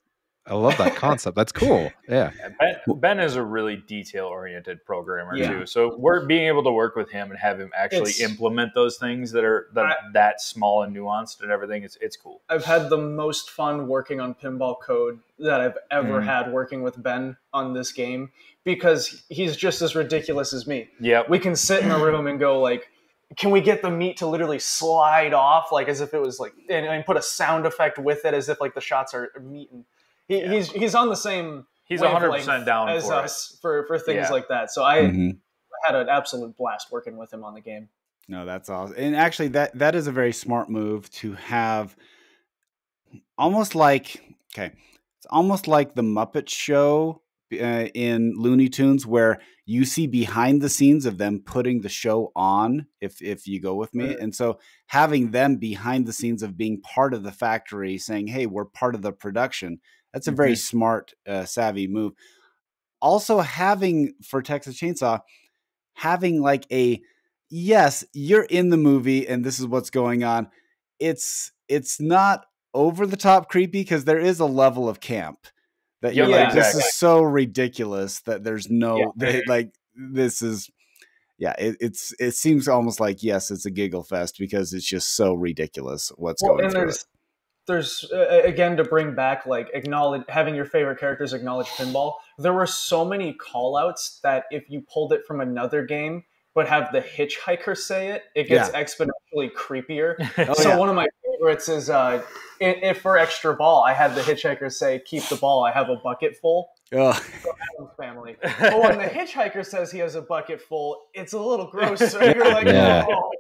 I love that concept. That's cool. Yeah. Ben is a really detail-oriented programmer too. So we're being able to work with him and have him actually implement those things that are that small and nuanced and everything. It's cool. I've had the most fun working on pinball code that I've ever had working with Ben on this game because he's just as ridiculous as me. Yeah. We can sit in a room and go like, can we get the meat to literally slide off like as if it was like, and put a sound effect with it as if like the shots are meat and he's on the same. He's 100% down as us for things like that. So I had an absolute blast working with him on the game. No, that's awesome. And actually, that is a very smart move to have. Almost like it's almost like the Muppet Show in Looney Tunes, where you see behind the scenes of them putting the show on. If you go with me, and so having them behind the scenes of being part of the factory, saying, "Hey, we're part of the production." That's a very smart, savvy move. Also having, for Texas Chainsaw, having like yes, you're in the movie and this is what's going on. It's not over the top creepy because there is a level of camp that you're like, this is so ridiculous that there's no, like, this is, it seems almost like, yes, it's a giggle fest because it's just so ridiculous what's going through it. There's again, to bring back like having your favorite characters acknowledge pinball. There were so many call outs that if you pulled it from another game but have the hitchhiker say it, it gets exponentially creepier. One of my favorites is if for extra ball, I had the hitchhiker say, "Keep the ball. I have a bucket full." Ugh. Adam's family. But when the hitchhiker says he has a bucket full, it's a little gross. So you're like, oh.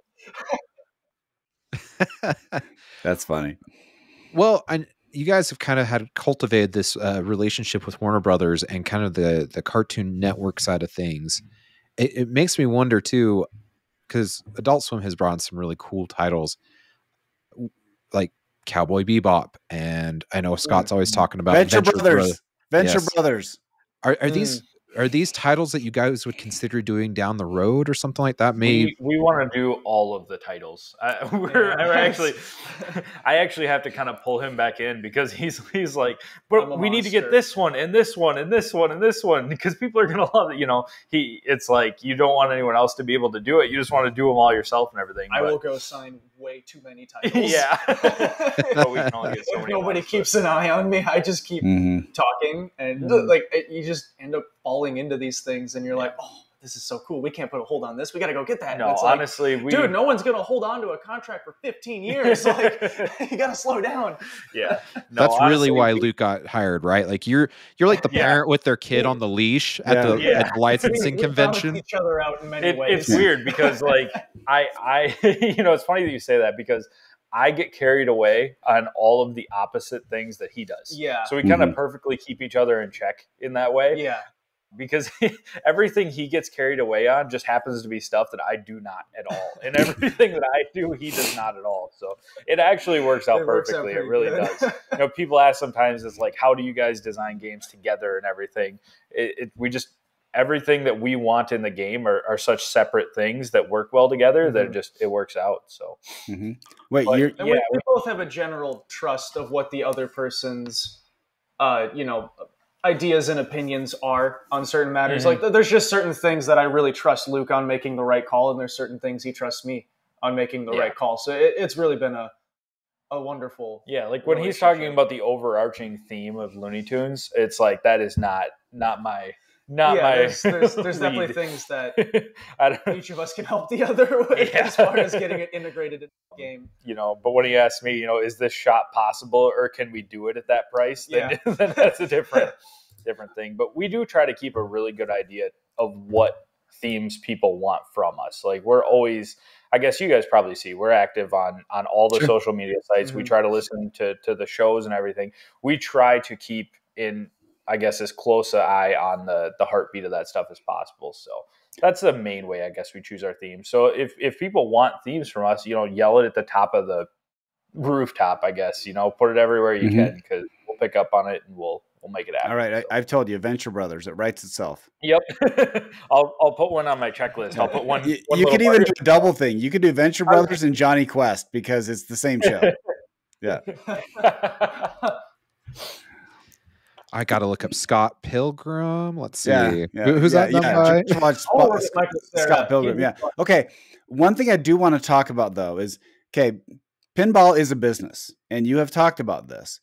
That's funny. Well, you guys have kind of had cultivated this relationship with Warner Brothers and kind of the Cartoon Network side of things. It makes me wonder too, because Adult Swim has brought in some really cool titles like Cowboy Bebop, and I know Scott's always talking about Venture Brothers. Venture Brothers. Are these titles that you guys would consider doing down the road or something like that? We want to do all of the titles. I actually have to kind of pull him back in because he's like, but we need to get this one and this one and this one and this one because people are gonna love it. It's like you don't want anyone else to be able to do it. You just want to do them all yourself and everything. I will go sign way too many titles. Yeah, but we can only get so many. Nobody keeps an eye on me. I just keep talking, and you just end up falling into these things, and you're like, oh, this is so cool. We can't put a hold on this. We got to go get that. No, honestly, dude, no one's going to hold on to a contract for 15 years. Like, you got to slow down. Yeah. No, that's honestly, really why Luke got hired, right? Like you're like the parent with their kid on the leash at the licensing convention. We each other out in many ways. It's weird because like I it's funny that you say that because I get carried away on all of the opposite things that he does. Yeah. So we kind of perfectly keep each other in check in that way. Yeah. Because everything he gets carried away on just happens to be stuff that I do not at all. And everything that I do, he does not at all. So it actually works out perfectly. It really does. People ask sometimes, it's like, how do you guys design games together and everything? We just, everything that we want in the game are such separate things that work well together that it works out. So, Wait, we both have a general trust of what the other person's, ideas and opinions are on certain matters. Like there's just certain things that I really trust Luke on making the right call, and there's certain things he trusts me on making the right call. So it's really been a wonderful like when he's talking about the overarching theme of Looney Tunes, it's like that is not my there's definitely things that each of us can help the other with as far as getting it integrated in the game. But when he asks me, is this shot possible or can we do it at that price? Then that's a different thing. But we do try to keep a really good idea of what themes people want from us. Like we're always, I guess you guys probably see, we're active on all the social media sites. We try to listen to the shows and everything. We try to keep in, I guess, as close an eye on the heartbeat of that stuff as possible. So that's the main way, I guess, we choose our themes. So if people want themes from us, yell it at the top of the rooftop, I guess, put it everywhere you can, because we'll pick up on it and we'll make it happen. All right. I've told you, Venture Brothers, it writes itself. Yep. I'll put one on my checklist. I'll put one. You could even do a double thing. You could do Venture Brothers and Johnny Quest because it's the same show. Yeah. I got to look up Scott Pilgrim. Let's see. Who's that done by? Scott Pilgrim. Yeah. Okay. One thing I do want to talk about, though, is, pinball is a business. And you have talked about this.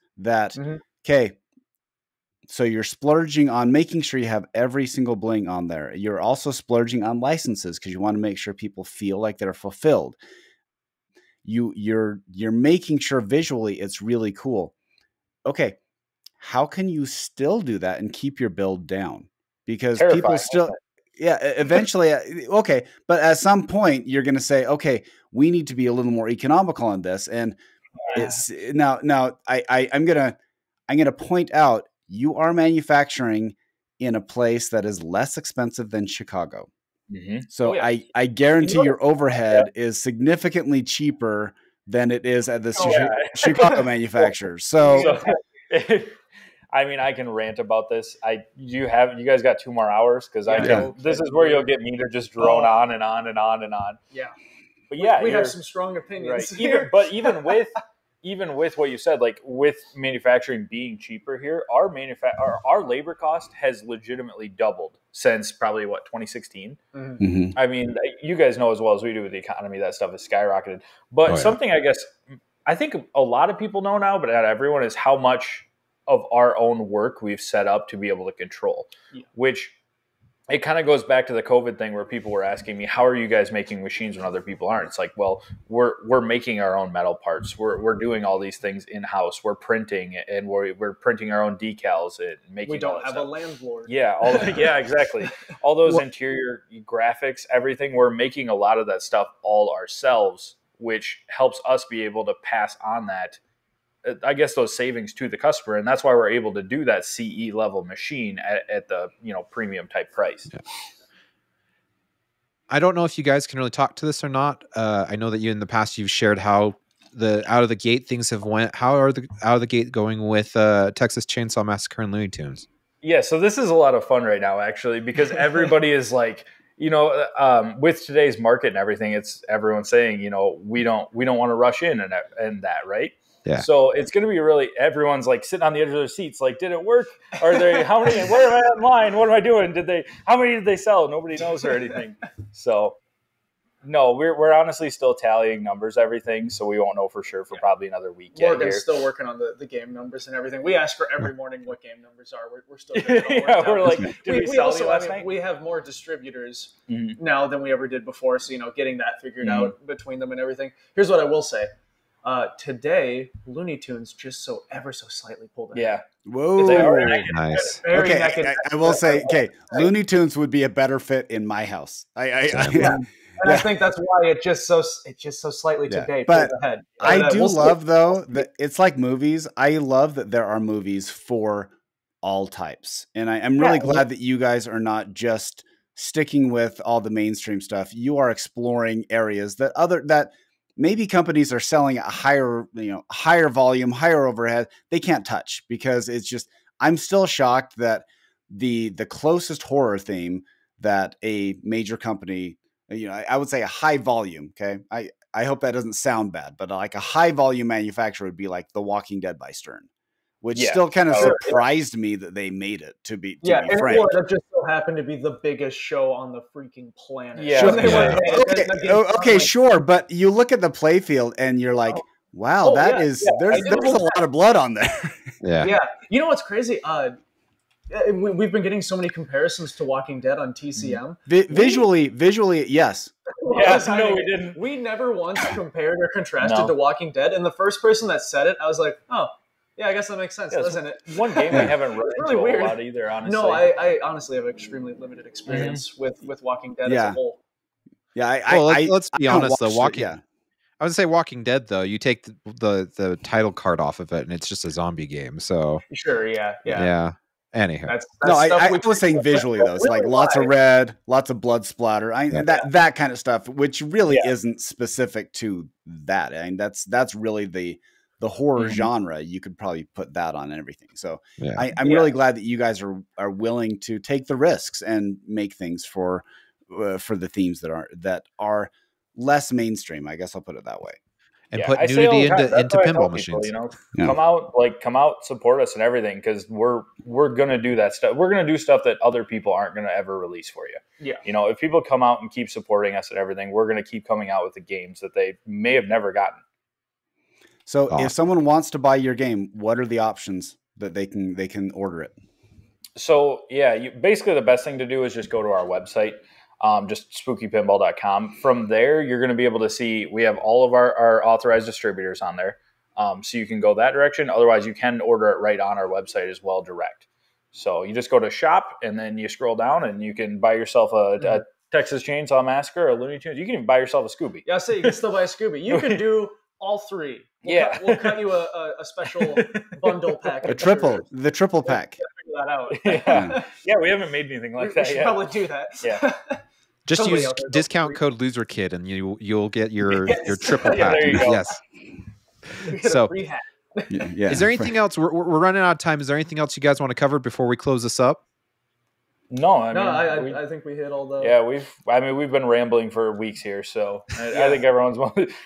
So you're splurging on making sure you have every single bling on there. You're also splurging on licenses because you want to make sure people feel like they're fulfilled. You're making sure visually it's really cool. Okay. How can you still do that and keep your build down? Because people still, eventually, okay. But at some point you're going to say, okay, we need to be a little more economical on this. And it's now I'm going to point out, you are manufacturing in a place that is less expensive than Chicago. So I guarantee your overhead is significantly cheaper than it is at the Chicago manufacturers. So I mean, I can rant about this. You guys got 2 more hours? Because this is where you'll get me to just drone on and on and on and on. Yeah. But we have some strong opinions. Right. Even with what you said, like with manufacturing being cheaper here, our labor cost has legitimately doubled since probably 2016. I mean, you guys know as well as we do with the economy, that stuff has skyrocketed. But something I think a lot of people know now, but not everyone, is how much of our own work we've set up to be able to control, which it kind of goes back to the COVID thing where people were asking me, how are you guys making machines when other people aren't? It's like, well, we're making our own metal parts. We're doing all these things in-house. We're printing, and we're printing our own decals and making. We don't have a landlord. Yeah. Yeah, exactly. All those interior graphics, everything, we're making a lot of that stuff all ourselves, which helps us be able to pass on that, I guess, those savings to the customer. And that's why we're able to do that CE level machine at the, premium type price. Yeah. I don't know if you guys can really talk to this or not. I know that you in the past, you've shared how the out of the gate things have went. How are the out of the gate going with Texas Chainsaw Massacre and Looney Tunes? Yeah. So this is a lot of fun right now, actually, because everybody is like, with today's market and everything, it's everyone saying, we don't want to rush in and that, right? Yeah. So it's going to be everyone's like sitting on the edge of their seats. Like, did it work? Are they, how many, where am I online? What am I doing? How many did they sell? Nobody knows or anything. So no, we're honestly still tallying numbers, everything. So we won't know for sure for probably another week. Morgan's still working on the game numbers and everything. We ask her every morning what game numbers are. We're still getting it all we're like, did we sell also, last night? We have more distributors now than we ever did before. So, getting that figured out between them and everything. Here's what I will say. Today, Looney Tunes just ever so slightly pulled it. Yeah. Whoa. Nice. Okay, I will say, Looney Tunes would be a better fit in my house. I think that's why it just so slightly today but pulled ahead. I do love, though, that it's like movies. I love that there are movies for all types. And I'm really glad that you guys are not just sticking with all the mainstream stuff. You are exploring areas that maybe companies are selling at higher volume, higher overhead. They can't touch because it's just, I'm still shocked that the closest horror theme that a major company, I would say a high volume. Okay. I hope that doesn't sound bad, but like a high volume manufacturer would be like The Walking Dead by Stern, which still kind of surprised me that they made it to be frank. It just so happened to be the biggest show on the freaking planet. Okay, sure. But you look at the play field and you're like, wow, there's a lot of blood on there. Yeah. You know what's crazy? We've been getting so many comparisons to Walking Dead on TCM. Visually, yes. No, we didn't. We never once compared or contrasted to Walking Dead. And the first person that said it, I was like, oh, yeah, I guess that makes sense, doesn't it? One game we haven't run into really a lot either, honestly. No, I honestly have extremely limited experience with Walking Dead as a whole. Yeah, let's be honest, though. I would say Walking Dead, though, you take the title card off of it, and it's just a zombie game. So sure, yeah. Anyhow, that's I was saying visually though, it's like lots of red, lots of blood splatter, that kind of stuff, which really isn't specific to that. I mean, that's really the horror genre. You could probably put that on and everything. So I'm really glad that you guys are willing to take the risks and make things for the themes that are less mainstream. I guess I'll put it that way. And put nudity into pinball machines. People, come out, support us and everything, because we're gonna do that stuff. We're gonna do stuff that other people aren't gonna ever release for you. Yeah. If people come out and keep supporting us and everything, we're gonna keep coming out with the games that they may have never gotten. So if someone wants to buy your game, what are the options that they can order it? So basically the best thing to do is just go to our website. Just spookypinball.com. From there, you're going to be able to see we have all of our authorized distributors on there. So you can go that direction. Otherwise, you can order it right on our website as well, direct. So you just go to shop and then you scroll down and you can buy yourself a Texas Chainsaw Massacre or a Looney Tunes. You can even buy yourself a Scooby. Yeah, you can still buy a Scooby. You can do all three. We'll cut you a special bundle pack. The triple pack. Figure that out. Yeah, we haven't made anything like that yet. We should probably do that. Yeah. Just use discount code LoserKid and you'll get your triple pack. There you go. Yes. So, is there anything else? We're running out of time. Is there anything else you guys want to cover before we close this up? No, I think we hit all the. Yeah, we've been rambling for weeks here, so I think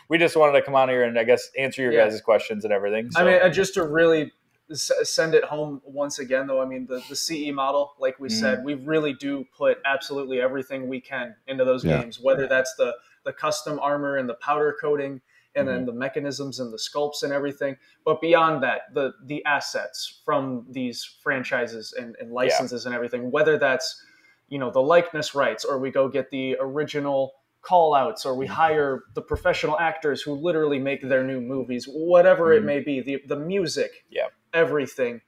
we just wanted to come on here and I guess answer your guys' questions and everything. So. I mean, just to really send it home once again, though. I mean, the CE model, like we said, we really do put absolutely everything we can into those games, whether that's the custom armor and the powder coating, and then the mechanisms and the sculpts and everything. But beyond that, the assets from these franchises and licenses and everything, whether that's the likeness rights, or we go get the original call outs, or we hire the professional actors who literally make their new movies, whatever it may be, the music, everything.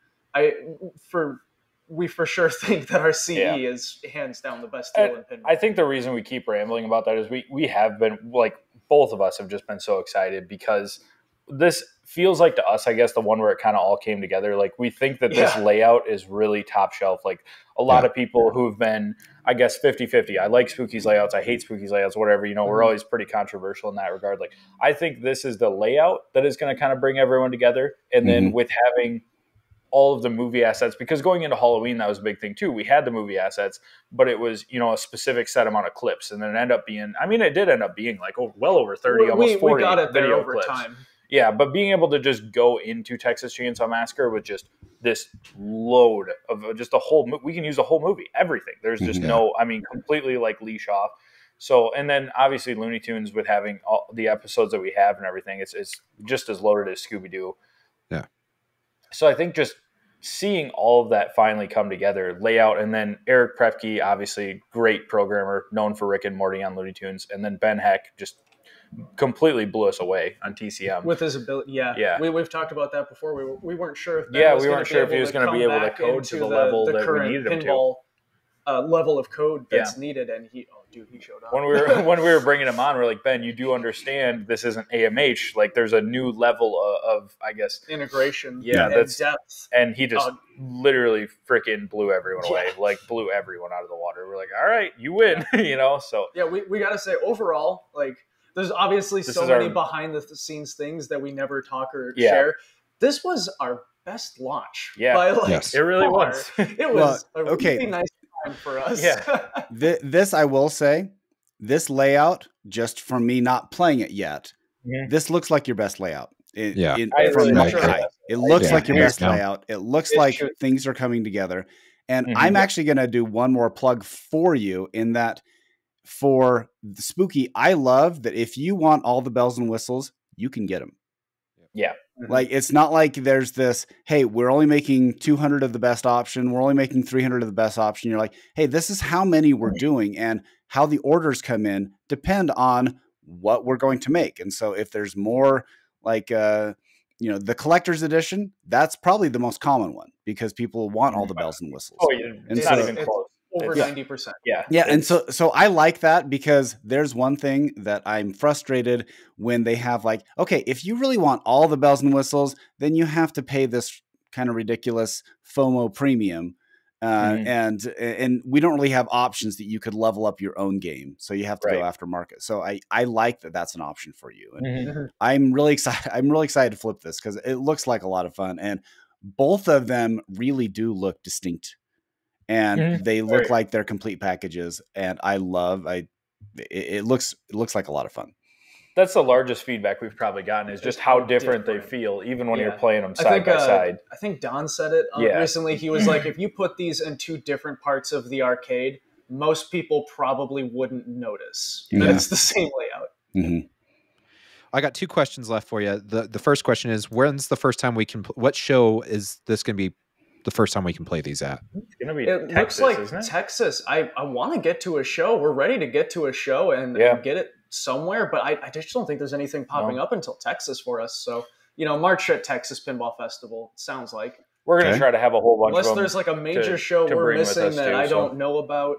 We for sure think that our CE is hands down the best deal in pinball. I think the reason we keep rambling about that is we have been, like, both of us have just been so excited because this feels like, to us, I guess, the one where it kind of all came together. Like, we think that this layout is really top shelf. Like, a lot of people who've been, I guess, 50-50. I like Spooky's layouts. I hate Spooky's layouts, whatever. We're always pretty controversial in that regard. Like, I think this is the layout that is going to kind of bring everyone together. And then with having all of the movie assets, because going into Halloween, that was a big thing too. We had the movie assets, but it was, a specific set amount of clips. And then it ended up being, it did end up being like well over 30, almost 40 we got it video over clips. Time. Yeah, but being able to just go into Texas Chainsaw Massacre with just this load of just a whole we can use the whole movie, everything. There's just completely like leash off. So, and then obviously Looney Tunes with having all the episodes that we have and everything, it's just as loaded as Scooby-Doo. Yeah. So I think just seeing all of that finally come together, layout, and then Eric Prepke, obviously great programmer, known for Rick and Morty on Looney Tunes, and then Ben Heck just completely blew us away on TCM with his ability. Yeah. We've talked about that before. We weren't sure if Ben we weren't sure if he was going to be able to code to the level that we needed him to. Level of code that's needed, and he showed up. When we were bringing him on, we're like, Ben, you do understand this isn't AMH. Like, there's a new level of I guess, integration, and that's depth, and he just literally freaking blew everyone away, like blew everyone out of the water. We're like, all right, you win, So we got to say overall, like, there's obviously so many behind the scenes things that we never talk or share. This was our best launch. Yeah, it really was. It was a really nice time for us. Yeah. This, I will say, this layout, just from me not playing it yet, this looks like your best layout. From my eye. It looks like your best layout. It looks like things are coming together. And I'm actually going to do one more plug for you in that for the Spooky, I love that if you want all the bells and whistles, you can get them. Yeah. Like, it's not like there's this, hey, we're only making 200 of the best option. We're only making 300 of the best option. You're like, hey, this is how many we're doing, and how the orders come in depend on what we're going to make. And so if there's more like, the collector's edition, that's probably the most common one because people want all the bells and whistles. Oh, yeah. It's not even close. Over 90%. Yeah. And so I like that because there's one thing that I'm frustrated when they have like, okay, if you really want all the bells and whistles, then you have to pay this kind of ridiculous FOMO premium. And we don't really have options that you could level up your own game. So you have to go after market. So I like that that's an option for you. And I'm really excited. I'm really excited to flip this because it looks like a lot of fun. And both of them really do look distinct. And they look like they're complete packages, and it looks like a lot of fun. That's the largest feedback we've probably gotten is just how different they feel, even when you're playing them side by side. I think Don said it recently. He was like, if you put these in two different parts of the arcade, most people probably wouldn't notice that it's the same layout. Mm-hmm. I got two questions left for you. The first question is, when's the first time we can? What show is this going to be? The first time we can play these at? It's gonna be Texas, looks like isn't it? Texas. I want to get to a show. We're ready to get to a show and get it somewhere, but I just don't think there's anything popping up until Texas for us. So, March at Texas Pinball Festival, sounds like. We're going to try to have a whole bunch Unless of them there's like a major show we're missing that I don't know about.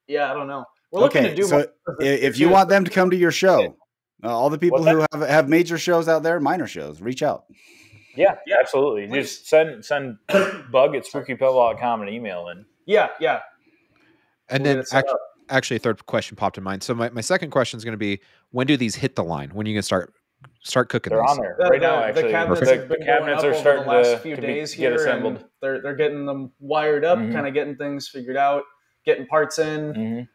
Yeah, I don't know. We're looking to do so if you want them to come to your show, all the people who have major shows out there, minor shows, reach out. Yeah, absolutely. Just send Bug at spookypinball.com an email and yeah. And then actually a third question popped in mind. So my second question is going to be, when do these hit the line? When are you going to start cooking? They're these? on there right now. Actually, the cabinets are starting the last few days get assembled. And they're getting them wired up, kind of getting things figured out, getting parts in.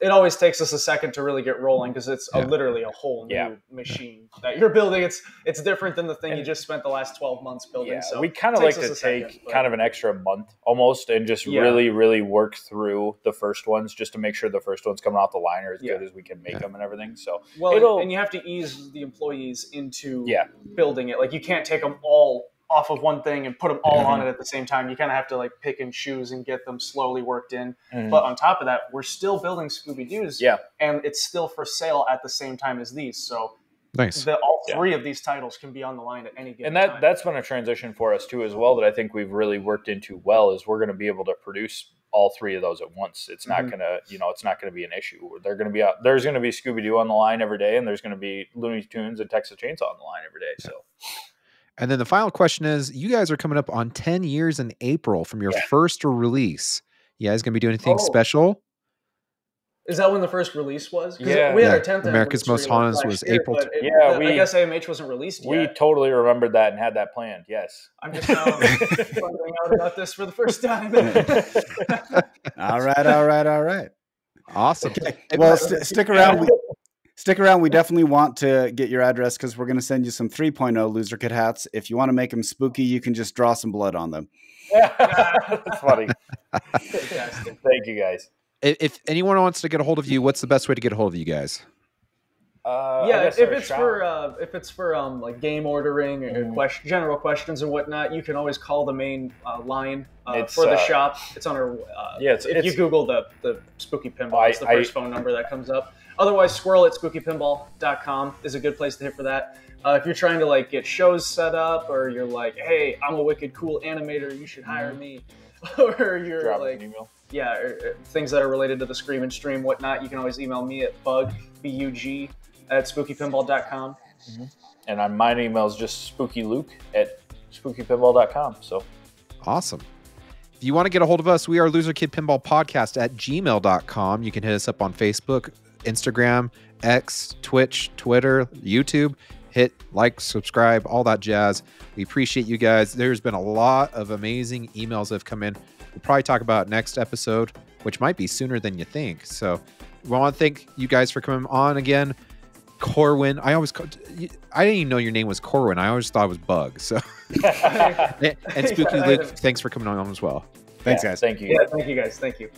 It always takes us a second to really get rolling because it's literally a whole new machine that you're building. It's different than the thing you just spent the last 12 months building. So we kind of like to take kind of an extra month almost and just really, really work through the first ones just to make sure the first ones coming off the line are as good as we can make them and everything. So and you have to ease the employees into building it. Like, you can't take them all off of one thing and put them all on it at the same time. You kind of have to like pick and choose and get them slowly worked in. But on top of that, we're still building Scooby-Doo's, and it's still for sale at the same time as these. So nice. All three of these titles can be on the line at any given time. And that's been a transition for us too as well that I think we've really worked into well, is we're going to be able to produce all three of those at once. It's not going to, it's not going to be an issue. They're going to be there's going to be Scooby-Doo on the line every day, and there's going to be Looney Tunes and Texas Chainsaw on the line every day. So, and then the final question is, you guys are coming up on 10 years in April from your first release. You guys going to be doing anything special? Is that when the first release was? Yeah. We had our 10th America's Most Haunted was April. I guess AMH wasn't released yet. We totally remembered that and had that planned, yes. I'm just now finding out about this for the first time. All right. Awesome. Okay. Well, stick around. Stick around. We definitely want to get your address because we're going to send you some 3.0 Loser Kid hats. If you want to make them spooky, you can just draw some blood on them. That's funny. Thank you, guys. If anyone wants to get a hold of you, what's the best way to get a hold of you guys? If it's for like game ordering or general questions and whatnot, you can always call the main line for the shop. It's on our if you Google the Spooky Pinball, it's the first phone number that comes up. Otherwise, squirrel at spookypinball.com is a good place to hit for that. If you're trying to like get shows set up, or you're like, hey, I'm a wicked cool animator, you should hire me, or you're drop like an email. or things that are related to the Scream and Stream, whatnot, you can always email me at bug at spookypinball.com. And my email is just spookyluke at spookypinball.com. So awesome. If you want to get a hold of us, we are Loser Kid Pinball Podcast at gmail.com. You can hit us up on Facebook, Instagram, X, Twitch, Twitter, YouTube. Hit like, subscribe, all that jazz. We appreciate you guys. There's been a lot of amazing emails that have come in. We'll probably talk about next episode, which might be sooner than you think. So we want to thank you guys for coming on again. Corwin, I didn't even know your name was Corwin. I always thought it was Bug. So, and Spooky Luke, thanks for coming on as well. Thanks, guys. Thank you. Yeah, thank you guys. Thank you.